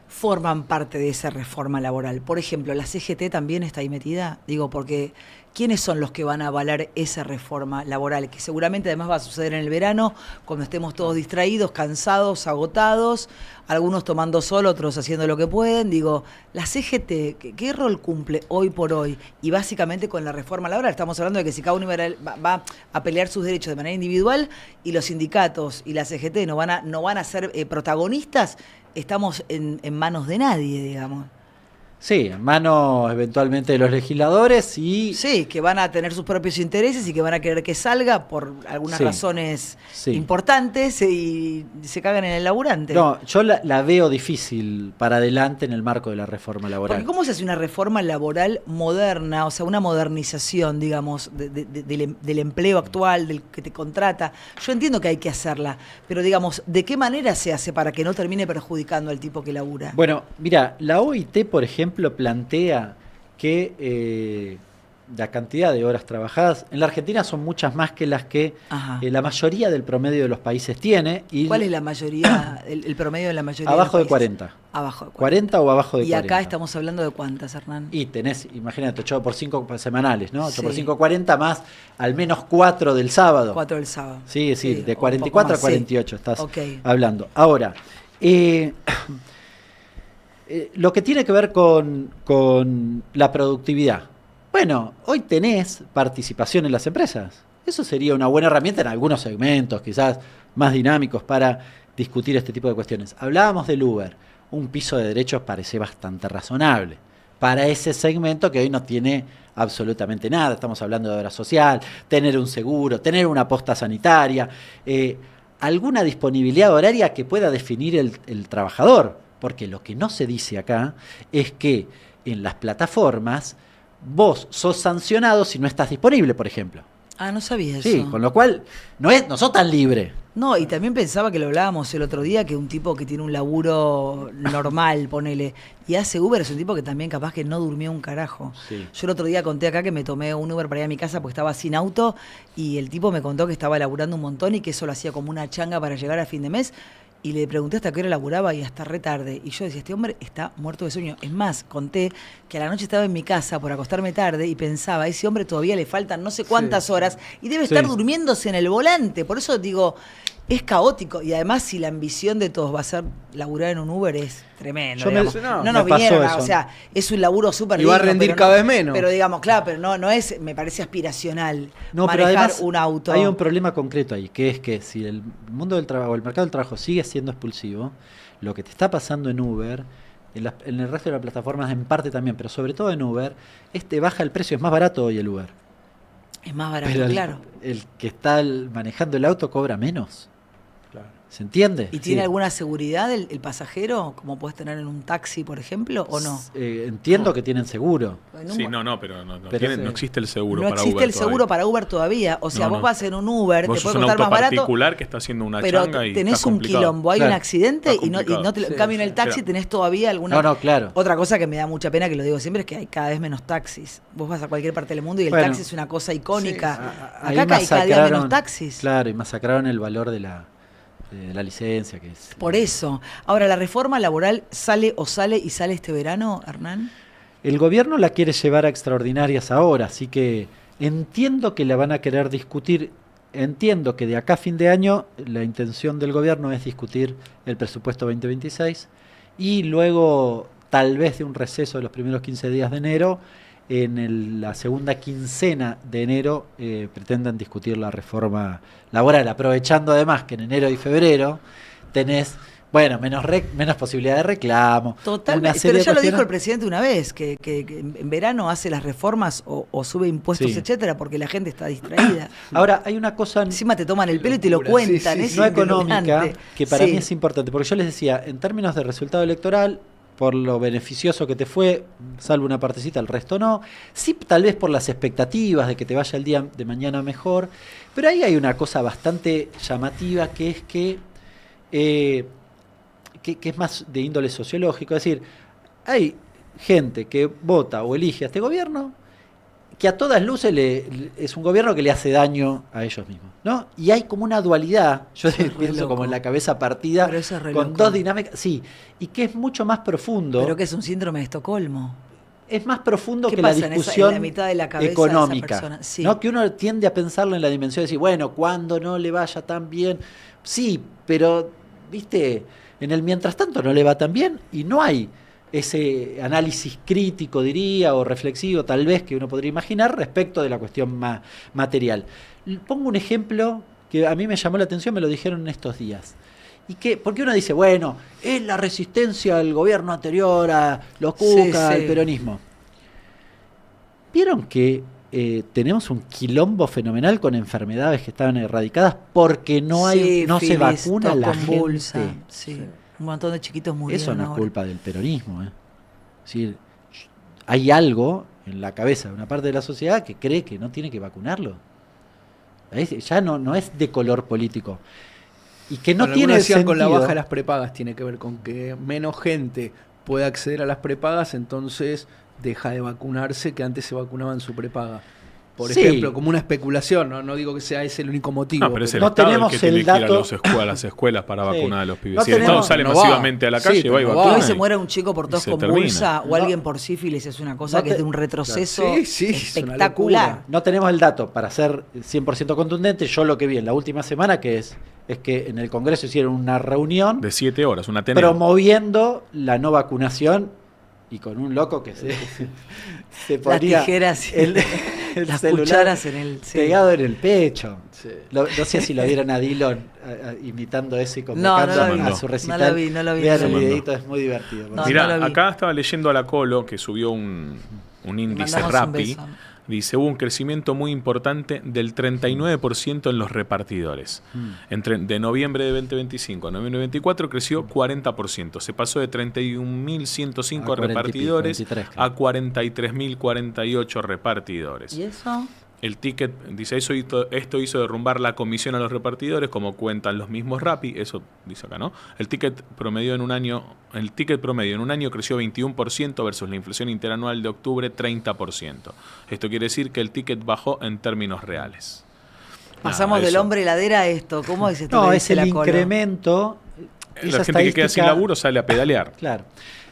forman parte de esa reforma laboral? Por ejemplo, ¿la CGT también está ahí metida? Digo, porque ¿quiénes son los que van a avalar esa reforma laboral? Que seguramente además va a suceder en el verano, cuando estemos todos distraídos, cansados, agotados, algunos tomando sol, otros haciendo lo que pueden. Digo, la CGT, ¿qué rol cumple hoy por hoy? Y básicamente con la reforma laboral, estamos hablando de que si cada uno va a pelear sus derechos de manera individual y los sindicatos y la CGT no van a ser protagonistas, estamos en manos de nadie, digamos. Sí, en manos eventualmente de los legisladores y... Sí, que van a tener sus propios intereses y que van a querer que salga por algunas Sí, razones sí. importantes y se cagan en el laburante. No, yo la veo difícil para adelante en el marco de la reforma laboral. Porque ¿cómo se hace una reforma laboral moderna, o sea, una modernización, digamos, del empleo actual, del que te contrata? Yo entiendo que hay que hacerla, pero digamos, ¿de qué manera se hace para que no termine perjudicando al tipo que labura? Bueno, mira, la OIT, por ejemplo, plantea que la cantidad de horas trabajadas en la Argentina son muchas más que las que Ajá. la mayoría del promedio de los países tiene. Y ¿Cuál es la mayoría, el promedio de la mayoría abajo de los países? 40. Abajo de 40 o abajo de Y 40. acá estamos hablando de cuántas, Hernán. Y tenés, imagínate, 8 por 5 semanales, ¿no? 8 por Sí. 5, 40 más al menos 4 del sábado. 4 del sábado. Sí, sí, de un 44 a poco más, 48 estás Ok. hablando. Ahora, lo que tiene que ver con la productividad. Bueno, hoy tenés participación en las empresas. Eso sería una buena herramienta en algunos segmentos, quizás más dinámicos, para discutir este tipo de cuestiones. Hablábamos del Uber. Un piso de derechos parece bastante razonable para ese segmento que hoy no tiene absolutamente nada. Estamos hablando de obra social, tener un seguro, tener una posta sanitaria, alguna disponibilidad horaria que pueda definir el trabajador. Porque lo que no se dice acá es que en las plataformas vos sos sancionado si no estás disponible, por ejemplo. Ah, no sabía eso. Sí, con lo cual no sos tan libre. No, y también pensaba que lo hablábamos el otro día, que un tipo que tiene un laburo normal, ponele, y hace Uber, es un tipo que también capaz que no durmió un carajo. Sí. Yo el otro día conté acá que me tomé un Uber para ir a mi casa porque estaba sin auto, y el tipo me contó que estaba laburando un montón y que eso lo hacía como una changa para llegar a fin de mes. Y le pregunté hasta qué hora laburaba y hasta re tarde. Y yo decía, este hombre está muerto de sueño. Es más, conté que a la noche estaba en mi casa por acostarme tarde y pensaba, a ese hombre todavía le faltan no sé cuántas horas y debe estar Sí. durmiéndose en el volante. Por eso digo, es caótico. Y además, si la ambición de todos va a ser laburar en un Uber, es tremendo. Yo me- digamos. no, no me nos pasó vinieron, eso. o sea, es un laburo súper Y va a digno, rendir pero cada no- vez menos. Pero digamos, claro, pero no es, me parece aspiracional No, pero manejar además un auto. hay un problema concreto ahí, que es que si el mundo del trabajo, el mercado del trabajo sigue siendo expulsivo, lo que te está pasando en Uber, en el resto de las plataformas en parte también, pero sobre todo en Uber, baja el precio, es más barato hoy el Uber. Es más barato, pero claro. el que está manejando el auto cobra menos. Claro. ¿Se entiende? ¿Y tiene Sí. alguna seguridad el pasajero, como puedes tener en un taxi, por ejemplo, o no? Entiendo que tienen seguro. En un- Sí, no, pero no Pero sí. no existe el seguro no para existe Uber el seguro todavía. para Uber todavía. O sea, No, vos no. vas en un Uber, Vos te sos puede un costar auto más barato, particular que está haciendo una pero changa y tenés está un complicado. quilombo, hay Claro. un accidente Está y no te, complicado. en cambio en el Sí, taxi sí. tenés todavía alguna... No, claro. Otra cosa que me da mucha pena, que lo digo siempre, es que hay cada vez menos taxis. Vos vas a cualquier parte del mundo y el Bueno, taxi es una cosa icónica. Ahí Acá hay cada día masacraron- menos taxis. Claro, y masacraron el valor de la licencia, que es... Por eso. Ahora, ¿la reforma laboral sale este verano, Hernán? El gobierno la quiere llevar a extraordinarias ahora, así que entiendo que la van a querer discutir. Entiendo que de acá a fin de año la intención del gobierno es discutir el presupuesto 2026 y luego, tal vez de un receso de los primeros 15 días de enero, en la segunda quincena de enero pretendan discutir la reforma laboral, aprovechando además que en enero y febrero tenés, bueno, menos posibilidad de reclamo. Totalmente. una serie Pero de ya lo dijo cuestiones. el presidente una vez, que en verano hace las reformas o sube impuestos, Sí. etcétera, porque la gente está distraída. Ahora, hay una cosa Encima te toman el pelo y te lo locura. cuentan. Sí, sí, es sí. no económica, indignante. que para Sí. mí es importante, porque yo les decía, en términos de resultado electoral, por lo beneficioso que te fue, salvo una partecita, el resto no. Sí, tal vez por las expectativas de que te vaya el día de mañana mejor, pero ahí hay una cosa bastante llamativa, que es que es más de índole sociológico, es decir, hay gente que vota o elige a este gobierno que a todas luces es un gobierno que le hace daño a ellos mismos, ¿no? Y hay como una dualidad, yo Eso es re pienso loco. como en la cabeza partida, Pero eso es re con loco. dos dinámicas, sí, y que es mucho más profundo, Pero que es un síndrome de Estocolmo. es más profundo ¿Qué que la pasa en discusión la mitad de la cabeza de esa económica, persona? Sí. ¿no? Que uno tiende a pensarlo en la dimensión de decir, bueno, cuando no le vaya tan bien, sí, pero, viste, en el mientras tanto no le va tan bien y no hay ese análisis crítico, diría, o reflexivo, tal vez, que uno podría imaginar respecto de la cuestión material. Pongo un ejemplo que a mí me llamó la atención, me lo dijeron en estos días. Y que, porque uno dice, bueno, es la resistencia al gobierno anterior, a los Cuca, Sí, sí. al peronismo. ¿Vieron que tenemos un quilombo fenomenal con enfermedades que estaban erradicadas porque no Sí, se filis, vacuna tos la convulsa, gente? Sí. Un montón de chiquitos murieron. Eso no es ahora. culpa del peronismo. Es decir, hay algo en la cabeza de una parte de la sociedad que cree que no tiene que vacunarlo. Ya no es de color político. Y que no Bueno, tiene algunos decían sentido. con la baja de las prepagas tiene que ver con que menos gente puede acceder a las prepagas, entonces deja de vacunarse, que antes se vacunaba en su prepaga. Por Sí. ejemplo, como una especulación, no digo que sea ese el único motivo. No, pero es el No Estado el tenemos que tiene el que ir a dato. las escuelas para Sí. vacunar a los pibes. No Si el Estado tenemos- sale no va. masivamente a la calle, Sí, va y pero no Que va. hoy vacuna. se muera un chico por tos se convulsa o No. alguien por sífilis es una cosa No que es te- de un retroceso Sí, es una espectacular. locura. No tenemos el dato para ser 100% contundente. Yo lo que vi en la última semana es que en el Congreso hicieron una reunión De 7 horas, una Ateneo. promoviendo la no vacunación y con un loco que se Las ponía tijeras y el las celular cucharas en el... sí. pegado en el pecho. Sí. No sé si lo vieron a Dillon imitando eso y No, convocando no lo vi. a su recital. No lo vi, no lo vi. Vean Se el mandó. videito, es muy divertido. No, Mirá, no lo vi. acá estaba leyendo a la Colo que subió un índice mandamos un Rappi. beso. Dice, hubo un crecimiento muy importante del 39% en los repartidores. De noviembre de 2025 a noviembre de 2024 creció 40%. Se pasó de 31.105 A 40 y pico, repartidores 23, a claro. 43.048 repartidores. ¿Y eso? El ticket, dice, esto hizo derrumbar la comisión a los repartidores, como cuentan los mismos Rappi, eso dice acá, ¿no? El ticket promedio en un año creció 21% versus la inflación interanual de octubre 30%. Esto quiere decir que el ticket bajó en términos reales. Pasamos Nada, del eso. hombre heladera a esto. ¿Cómo es esto? No, que es dice el la Colo? incremento. La gente que queda sin laburo sale a pedalear. Claro.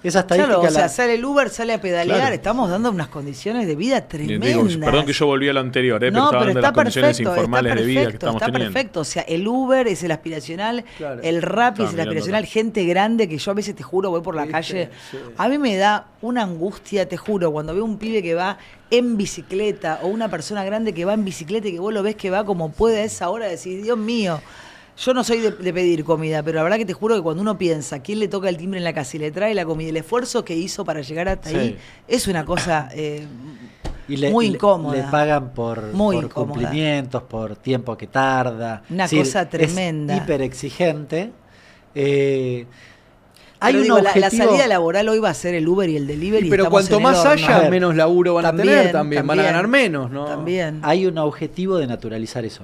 Esa estadística. Claro, o sea, la- sale el Uber, sale a pedalear. Claro. Estamos dando unas condiciones de vida tremendas. Digo, perdón que yo volví a lo anterior, pero No, estaba pero hablando de las está condiciones perfecto, informales de vida que estamos está teniendo. perfecto. O sea, el Uber es el aspiracional, Claro. el Rappi es Estaba el mirando aspiracional, acá. gente grande que yo a veces te juro voy por la ¿Viste? calle. Sí. A mí me da una angustia, te juro, cuando veo un pibe que va en bicicleta o una persona grande que va en bicicleta y que vos lo ves que va como puede a esa hora, decís, Dios mío. Yo no soy de pedir comida, pero la verdad que te juro que cuando uno piensa quién le toca el timbre en la casa y le trae la comida, el esfuerzo que hizo para llegar hasta Sí. ahí, es una cosa muy incómoda. Le pagan por Muy cumplimientos, por tiempo que tarda. Una Es decir, cosa tremenda. Es hiper exigente. Pero digo, la objetivo. salida laboral hoy va a ser el Uber y el delivery. Pero estamos cuanto en el más horno. haya, menos laburo van a tener también. Van a ganar también, menos, ¿no? También. Hay un objetivo de naturalizar eso.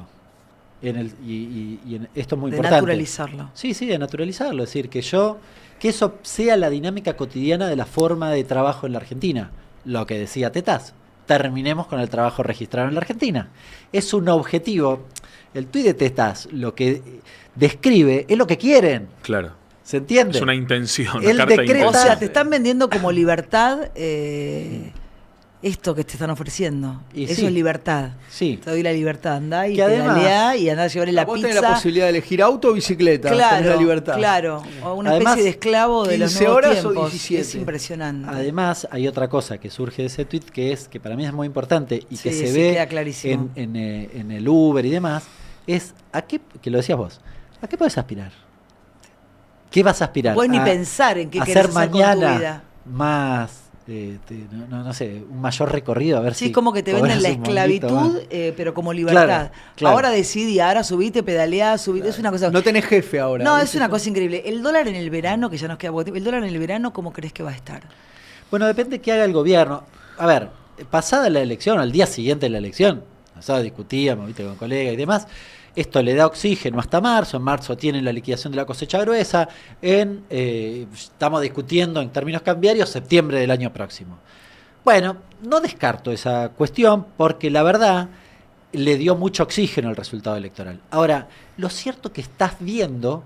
Esto es muy De importante. naturalizarlo. Sí, de naturalizarlo. Es decir, que eso sea la dinámica cotidiana de la forma de trabajo en la Argentina. Lo que decía Tetaz. Terminemos con el trabajo registrado en la Argentina. Es un objetivo. El tuit de Tetaz lo que describe es lo que quieren. Claro. ¿Se entiende? Es una intención, El una carta de decreto- O intención. sea, te están vendiendo como libertad esto que te están ofreciendo. Y Eso sí. es libertad. Sí. Te doy la libertad. Andá y Que además- pedaleá y andá a llevarle la Vos pizza. tenés la posibilidad de elegir auto o bicicleta. Tenés Claro, la libertad. claro. O una Además, especie de esclavo de los 15 nuevos horas o tiempos. 17. Es impresionante. Además, hay otra cosa que surge de ese tweet que para mí es muy importante y que Sí, se sí, ve queda clarísimo. en el Uber y demás, es ¿a qué, que lo decías vos, ¿a qué podés aspirar? ¿Qué vas a aspirar? Vos ni A pensar en qué hacer querés hacer con tu mañana vida. más, no sé, un mayor recorrido, a ver Sí, si es como que te venden cobras la un monguito esclavitud, más. pero como libertad. Claro. Ahora decidí, ahora subite, pedaleá, subite. Es una cosa. No tenés jefe ahora. No, es ¿viste? una cosa increíble. El dólar en el verano, que ya nos queda poco tiempo, el dólar en el verano, ¿cómo crees que va a estar? Bueno, depende de qué haga el gobierno. A ver, pasada la elección, al día siguiente de la elección, nosotros discutíamos, viste, con colegas y demás, esto le da oxígeno hasta marzo. En marzo tienen la liquidación de la cosecha gruesa. Estamos discutiendo en términos cambiarios septiembre del año próximo. Bueno, no descarto esa cuestión porque la verdad le dio mucho oxígeno al resultado electoral. Ahora, lo cierto que estás viendo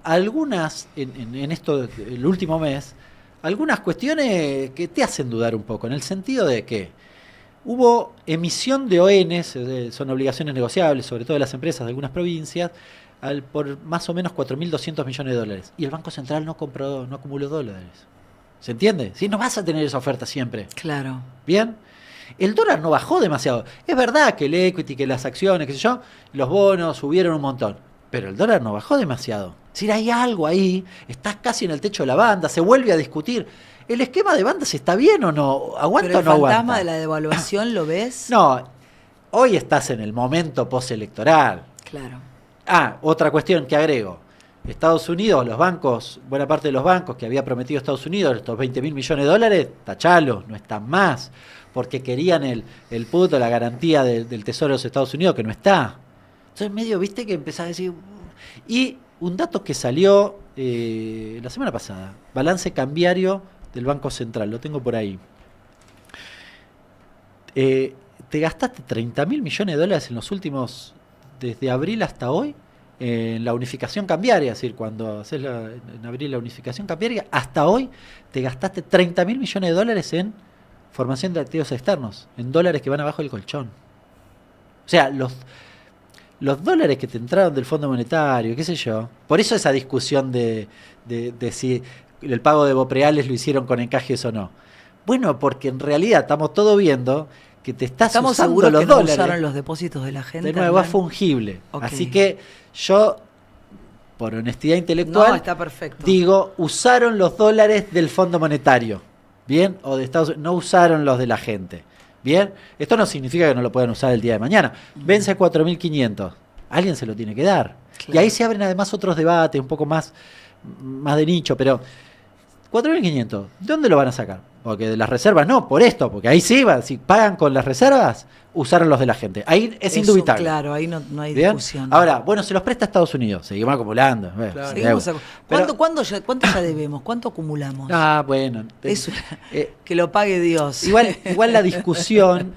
algunas, en esto, el último mes, algunas cuestiones que te hacen dudar un poco, en el sentido de que hubo emisión de ONs, son obligaciones negociables, sobre todo de las empresas de algunas provincias, por más o menos 4.200 millones de dólares. Y el Banco Central no acumuló dólares. ¿Se entiende? ¿Sí? No vas a tener esa oferta siempre. Claro. ¿Bien? El dólar no bajó demasiado. Es verdad que el equity, que las acciones, qué sé yo, los bonos subieron un montón. Pero el dólar no bajó demasiado. Es decir, hay algo ahí, estás casi en el techo de la banda, se vuelve a discutir. ¿El esquema de bandas está bien o no? ¿Aguanta Pero o el no aguanta? fantasma de la devaluación, ¿lo ves? No, hoy estás en el momento postelectoral. Claro. Otra cuestión que agrego. Estados Unidos, los bancos, buena parte de los bancos que había prometido Estados Unidos, estos 20.000 millones de dólares, tachalos, no están más, porque querían el puto, la garantía del Tesoro de los Estados Unidos, que no está. Entonces medio, viste, que empezás a decir... Y un dato que salió la semana pasada, balance cambiario del Banco Central, lo tengo por ahí. Te gastaste 30.000 millones de dólares en los últimos, desde abril hasta hoy, en la unificación cambiaria, es decir, cuando haces en abril la unificación cambiaria, hasta hoy te gastaste 30.000 millones de dólares en formación de activos externos, en dólares que van abajo del colchón. O sea, los dólares que te entraron del Fondo Monetario, qué sé yo, por eso esa discusión de si el pago de Bopreales lo hicieron con encajes o no. Bueno, porque en realidad estamos todos viendo que te estás Estamos usando seguros los que no dólares. usaron los depósitos de la gente. De nuevo, es Hernán? fungible. Ok. Así que yo, por honestidad intelectual, No, está perfecto. digo, usaron los dólares del Fondo Monetario, ¿bien? O de Estados Unidos, no usaron los de la gente, ¿bien? Esto no significa que no lo puedan usar el día de mañana. Vence 4.500, alguien se lo tiene que dar. Claro. Y ahí se abren además otros debates un poco más de nicho, pero 4.500, ¿de dónde lo van a sacar? Porque de las reservas no, por esto, porque ahí sí, si pagan con las reservas, usaron los de la gente. Ahí es Eso, indubitable. Claro, ahí no hay ¿Bien? discusión. Ahora, bueno, se los presta Estados Unidos, seguimos acumulando. Claro. Seguimos Pero- ¿Cuánto ya debemos? ¿Cuánto acumulamos? Bueno. Eso, eh, que lo pague Dios. igual la discusión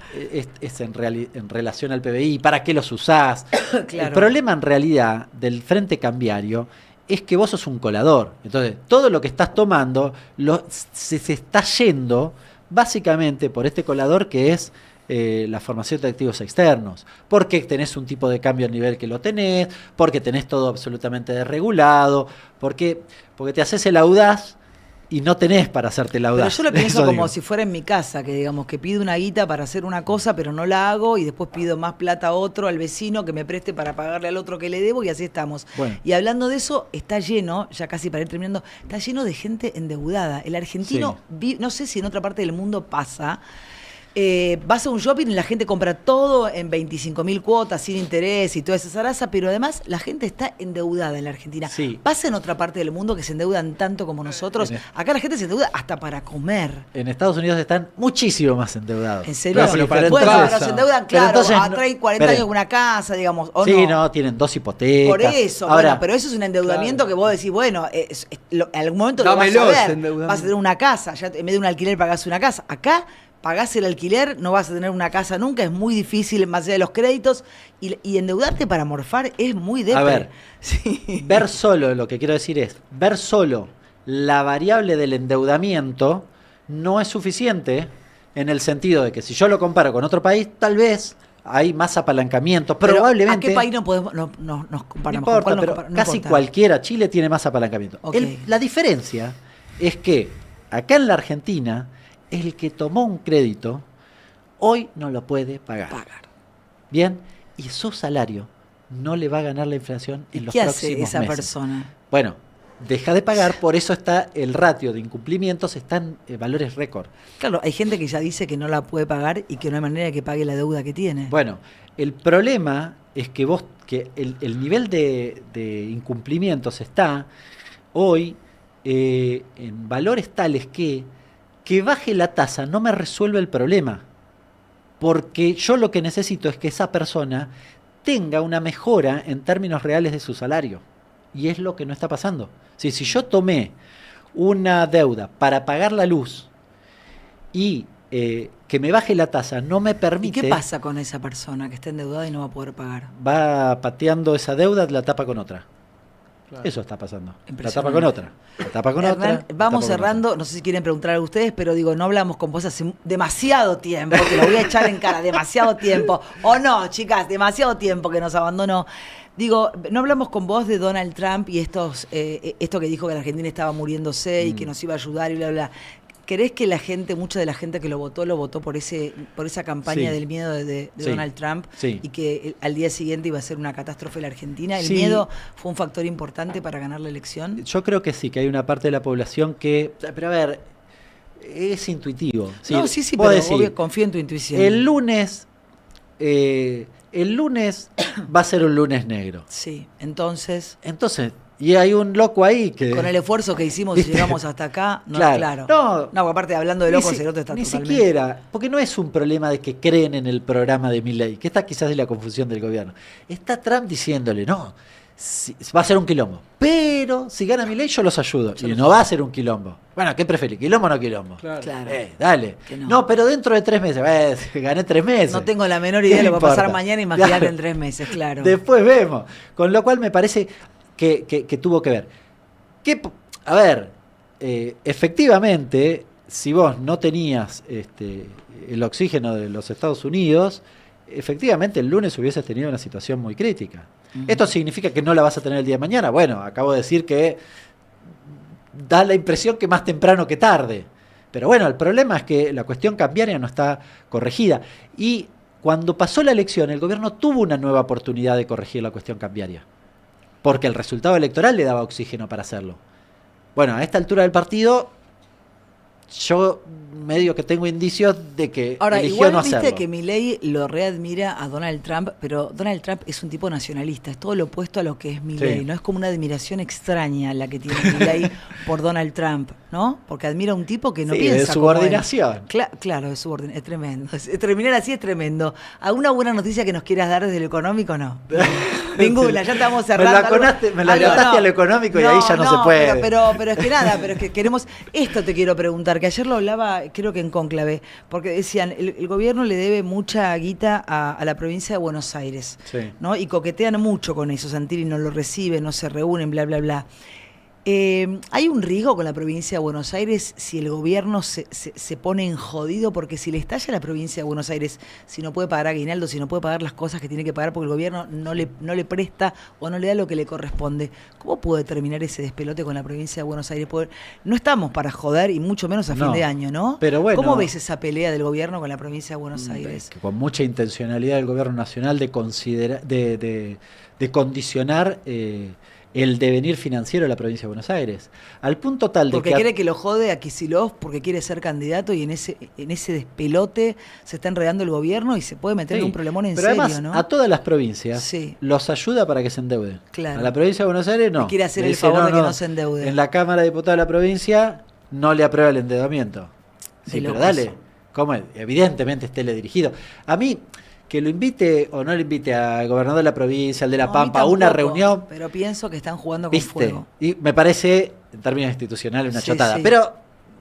es en relación al PBI, ¿para qué los usás? Claro. El problema en realidad del frente cambiario es que vos sos un colador. Entonces, todo lo que estás tomando se está yendo básicamente por este colador que es la formación de activos externos. Porque tenés un tipo de cambio al nivel que lo tenés, porque tenés todo absolutamente desregulado, porque te haces el audaz y no tenés para hacerte el Pero audaz. yo lo pienso Eso como digo. si fuera en mi casa, que digamos que pido una guita para hacer una cosa, pero no la hago, y después pido más plata a otro, al vecino, que me preste para pagarle al otro que le debo, y así estamos. Bueno. Y hablando de eso, está lleno, ya casi para ir terminando, está lleno de gente endeudada. El argentino, no sé si en otra parte del mundo pasa, Vas a un shopping y la gente compra todo en 25.000 cuotas sin interés y toda esa zaraza, pero además la gente está endeudada en la Argentina. Sí. Pasa en otra parte del mundo que se endeudan tanto como nosotros. Acá la gente se endeuda hasta para comer. En Estados Unidos están muchísimo más endeudados. ¿En serio? Claro, pero para Bueno, entrar- pero se endeudan, Pero claro, entonces a no- 30, 40 esperen. años con una casa, digamos. ¿O Sí, no? no, tienen 2 hipotecas. Por eso, Ahora, bueno, pero eso es un endeudamiento que vos decís, bueno, en algún momento Dámelo, lo vas a ese ver, endeudamiento. vas a tener una casa, ya en vez de un alquiler pagás una casa. Acá pagás el alquiler, no vas a tener una casa nunca, es muy difícil más allá de los créditos, y endeudarte para morfar es muy depre. A ver, Sí. ver solo, lo que quiero decir es, ver solo la variable del endeudamiento no es suficiente en el sentido de que si yo lo comparo con otro país, tal vez hay más apalancamiento, Pero, probablemente. ¿a qué país no podemos nos No comparamos? ¿Con importa, cuál nos pero no casi importa? cualquiera, Chile tiene más apalancamiento. Ok. La diferencia es que acá en la Argentina, el que tomó un crédito, hoy no lo puede pagar. Bien, y su salario no le va a ganar la inflación ¿Y en los qué próximos hace esa meses. persona? Bueno, deja de pagar, por eso está el ratio de incumplimientos, están en valores récord. Claro, hay gente que ya dice que no la puede pagar y que no hay manera de que pague la deuda que tiene. Bueno, el problema es que el nivel de incumplimientos está hoy en valores tales que baje la tasa no me resuelve el problema. Porque yo lo que necesito es que esa persona tenga una mejora en términos reales de su salario. Y es lo que no está pasando. Si yo tomé una deuda para pagar la luz y que me baje la tasa no me ¿Y permite... qué pasa con esa persona que está endeudada y no va a poder pagar? Va pateando esa deuda, la tapa con otra. Claro. Eso está pasando. La Impresionante. tapa con otra. La tapa con Hernán, otra. la vamos tapa con cerrando, no sé si quieren preguntar algo ustedes, pero digo, no hablamos con vos hace demasiado tiempo, que lo voy a echar en cara, demasiado tiempo. O no, chicas, demasiado tiempo que nos abandonó. Digo, no hablamos con vos de Donald Trump y esto que dijo que la Argentina estaba muriéndose y que nos iba a ayudar y bla, bla. ¿Querés que la gente, mucha de la gente que lo votó por esa campaña Sí. del miedo de Sí. Donald Trump Sí. y que al día siguiente iba a ser una catástrofe la Argentina? ¿El Sí. miedo fue un factor importante para ganar la elección? Yo creo que sí, que hay una parte de la población que... Pero a ver, es intuitivo. No, sí, Vos pero decís, obvio, confío en tu intuición. el lunes va a ser un lunes negro. Sí, entonces, Entonces, y hay un loco ahí que... con el esfuerzo que hicimos y ¿Viste? llegamos hasta acá, no, Claro. claro. No. porque aparte hablando de Ni locos, si- el otro está ni totalmente... siquiera, porque no es un problema de que creen en el programa de Milei, que está quizás de la confusión del gobierno. Está Trump diciéndole, no, va a ser un quilombo, pero si gana Milei yo los ayudo. Y no va a ser un quilombo. Bueno, ¿qué preferís? ¿Quilombo o no quilombo? Claro. Claro. Dale. Que no. No, pero dentro de 3 meses. Gané 3 meses. No tengo la menor ¿Qué idea de me lo que va a pasar importa? mañana, imagínate Claro. en 3 meses, claro. Después vemos. Con lo cual me parece que tuvo que ver. A ver, efectivamente, si vos no tenías el oxígeno de los Estados Unidos, efectivamente el lunes hubieses tenido una situación muy crítica. ¿Esto significa que no la vas a tener el día de mañana? Bueno, acabo de decir que da la impresión que más temprano que tarde. Pero bueno, el problema es que la cuestión cambiaria no está corregida. Y cuando pasó la elección, el gobierno tuvo una nueva oportunidad de corregir la cuestión cambiaria. Porque el resultado electoral le daba oxígeno para hacerlo. Bueno, a esta altura del partido, yo medio que tengo indicios de que Ahora, eligió igual no viste hacerlo. que Milei lo readmira a Donald Trump, pero Donald Trump es un tipo nacionalista, es todo lo opuesto a lo que es Milei, Sí. ¿no? Es como una admiración extraña la que tiene Milei por Donald Trump, ¿no? Porque admira a un tipo que no Sí, piensa de como él. subordinación. Claro, de subordinación, es tremendo. Terminar así es tremendo. ¿Alguna buena noticia que nos quieras dar desde lo económico? No. Ninguna, ya estamos cerrando. Me la acotaste a lo económico y ahí ya no se puede. Pero es que nada, pero es que queremos. Esto te quiero preguntar, que ayer lo hablaba, creo que en Cónclave, porque decían, el gobierno le debe mucha guita a la provincia de Buenos Aires, Sí. ¿no? Y coquetean mucho con eso. Santilli no lo recibe, no se reúnen, bla, bla, bla. ¿Hay un riesgo con la provincia de Buenos Aires si el gobierno se pone en jodido? Porque si le estalla a la provincia de Buenos Aires, si no puede pagar aguinaldo, si no puede pagar las cosas que tiene que pagar porque el gobierno no le presta o no le da lo que le corresponde, ¿cómo puede terminar ese despelote con la provincia de Buenos Aires? Porque no estamos para joder y mucho menos a fin No, de año, ¿no? pero bueno. ¿Cómo ves esa pelea del gobierno con la provincia de Buenos Aires? Que con mucha intencionalidad del gobierno nacional de condicionar el devenir financiero de la provincia de Buenos Aires. Al punto tal de Porque que... cree que lo jode a Kicillof porque quiere ser candidato y en ese despelote se está enredando el gobierno y se puede meter en Sí, un problemón en pero serio, además, ¿no? a todas las provincias Sí. los ayuda para que se endeuden. Claro. A la provincia de Buenos Aires no. Le quiere hacer Le el dice, favor de que no se endeude. En la Cámara de Diputados de la provincia no le aprueba el endeudamiento. Sí, pero locos. dale. ¿Cómo es? Evidentemente esté dirigido. A mí, que lo invite o no lo invite al gobernador de la provincia, al de La No, a mí Pampa, a una tampoco, reunión, Pero pienso que están jugando con ¿viste? fuego. Y me parece, en términos institucionales, una Sí, chotada. sí. Pero,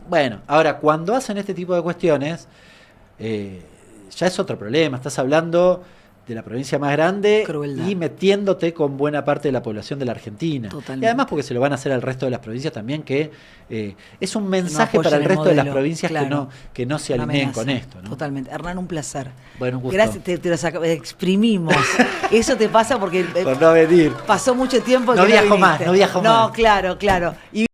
bueno, ahora, cuando hacen este tipo de cuestiones, ya es otro problema. Estás hablando de la provincia más grande Crueldad. y metiéndote con buena parte de la población de la Argentina. Totalmente. Y además porque se lo van a hacer al resto de las provincias también, que es un mensaje apoyan para el el resto de las modelo, provincias claro. que no se Una alineen amenaza. con esto, ¿no? Totalmente. Hernán, un placer. Bueno, un gusto. Gracias, te lo exprimimos. Eso te pasa porque Por no venir. pasó mucho tiempo. No que viajo viniste. más, no viajo más. No, claro. Y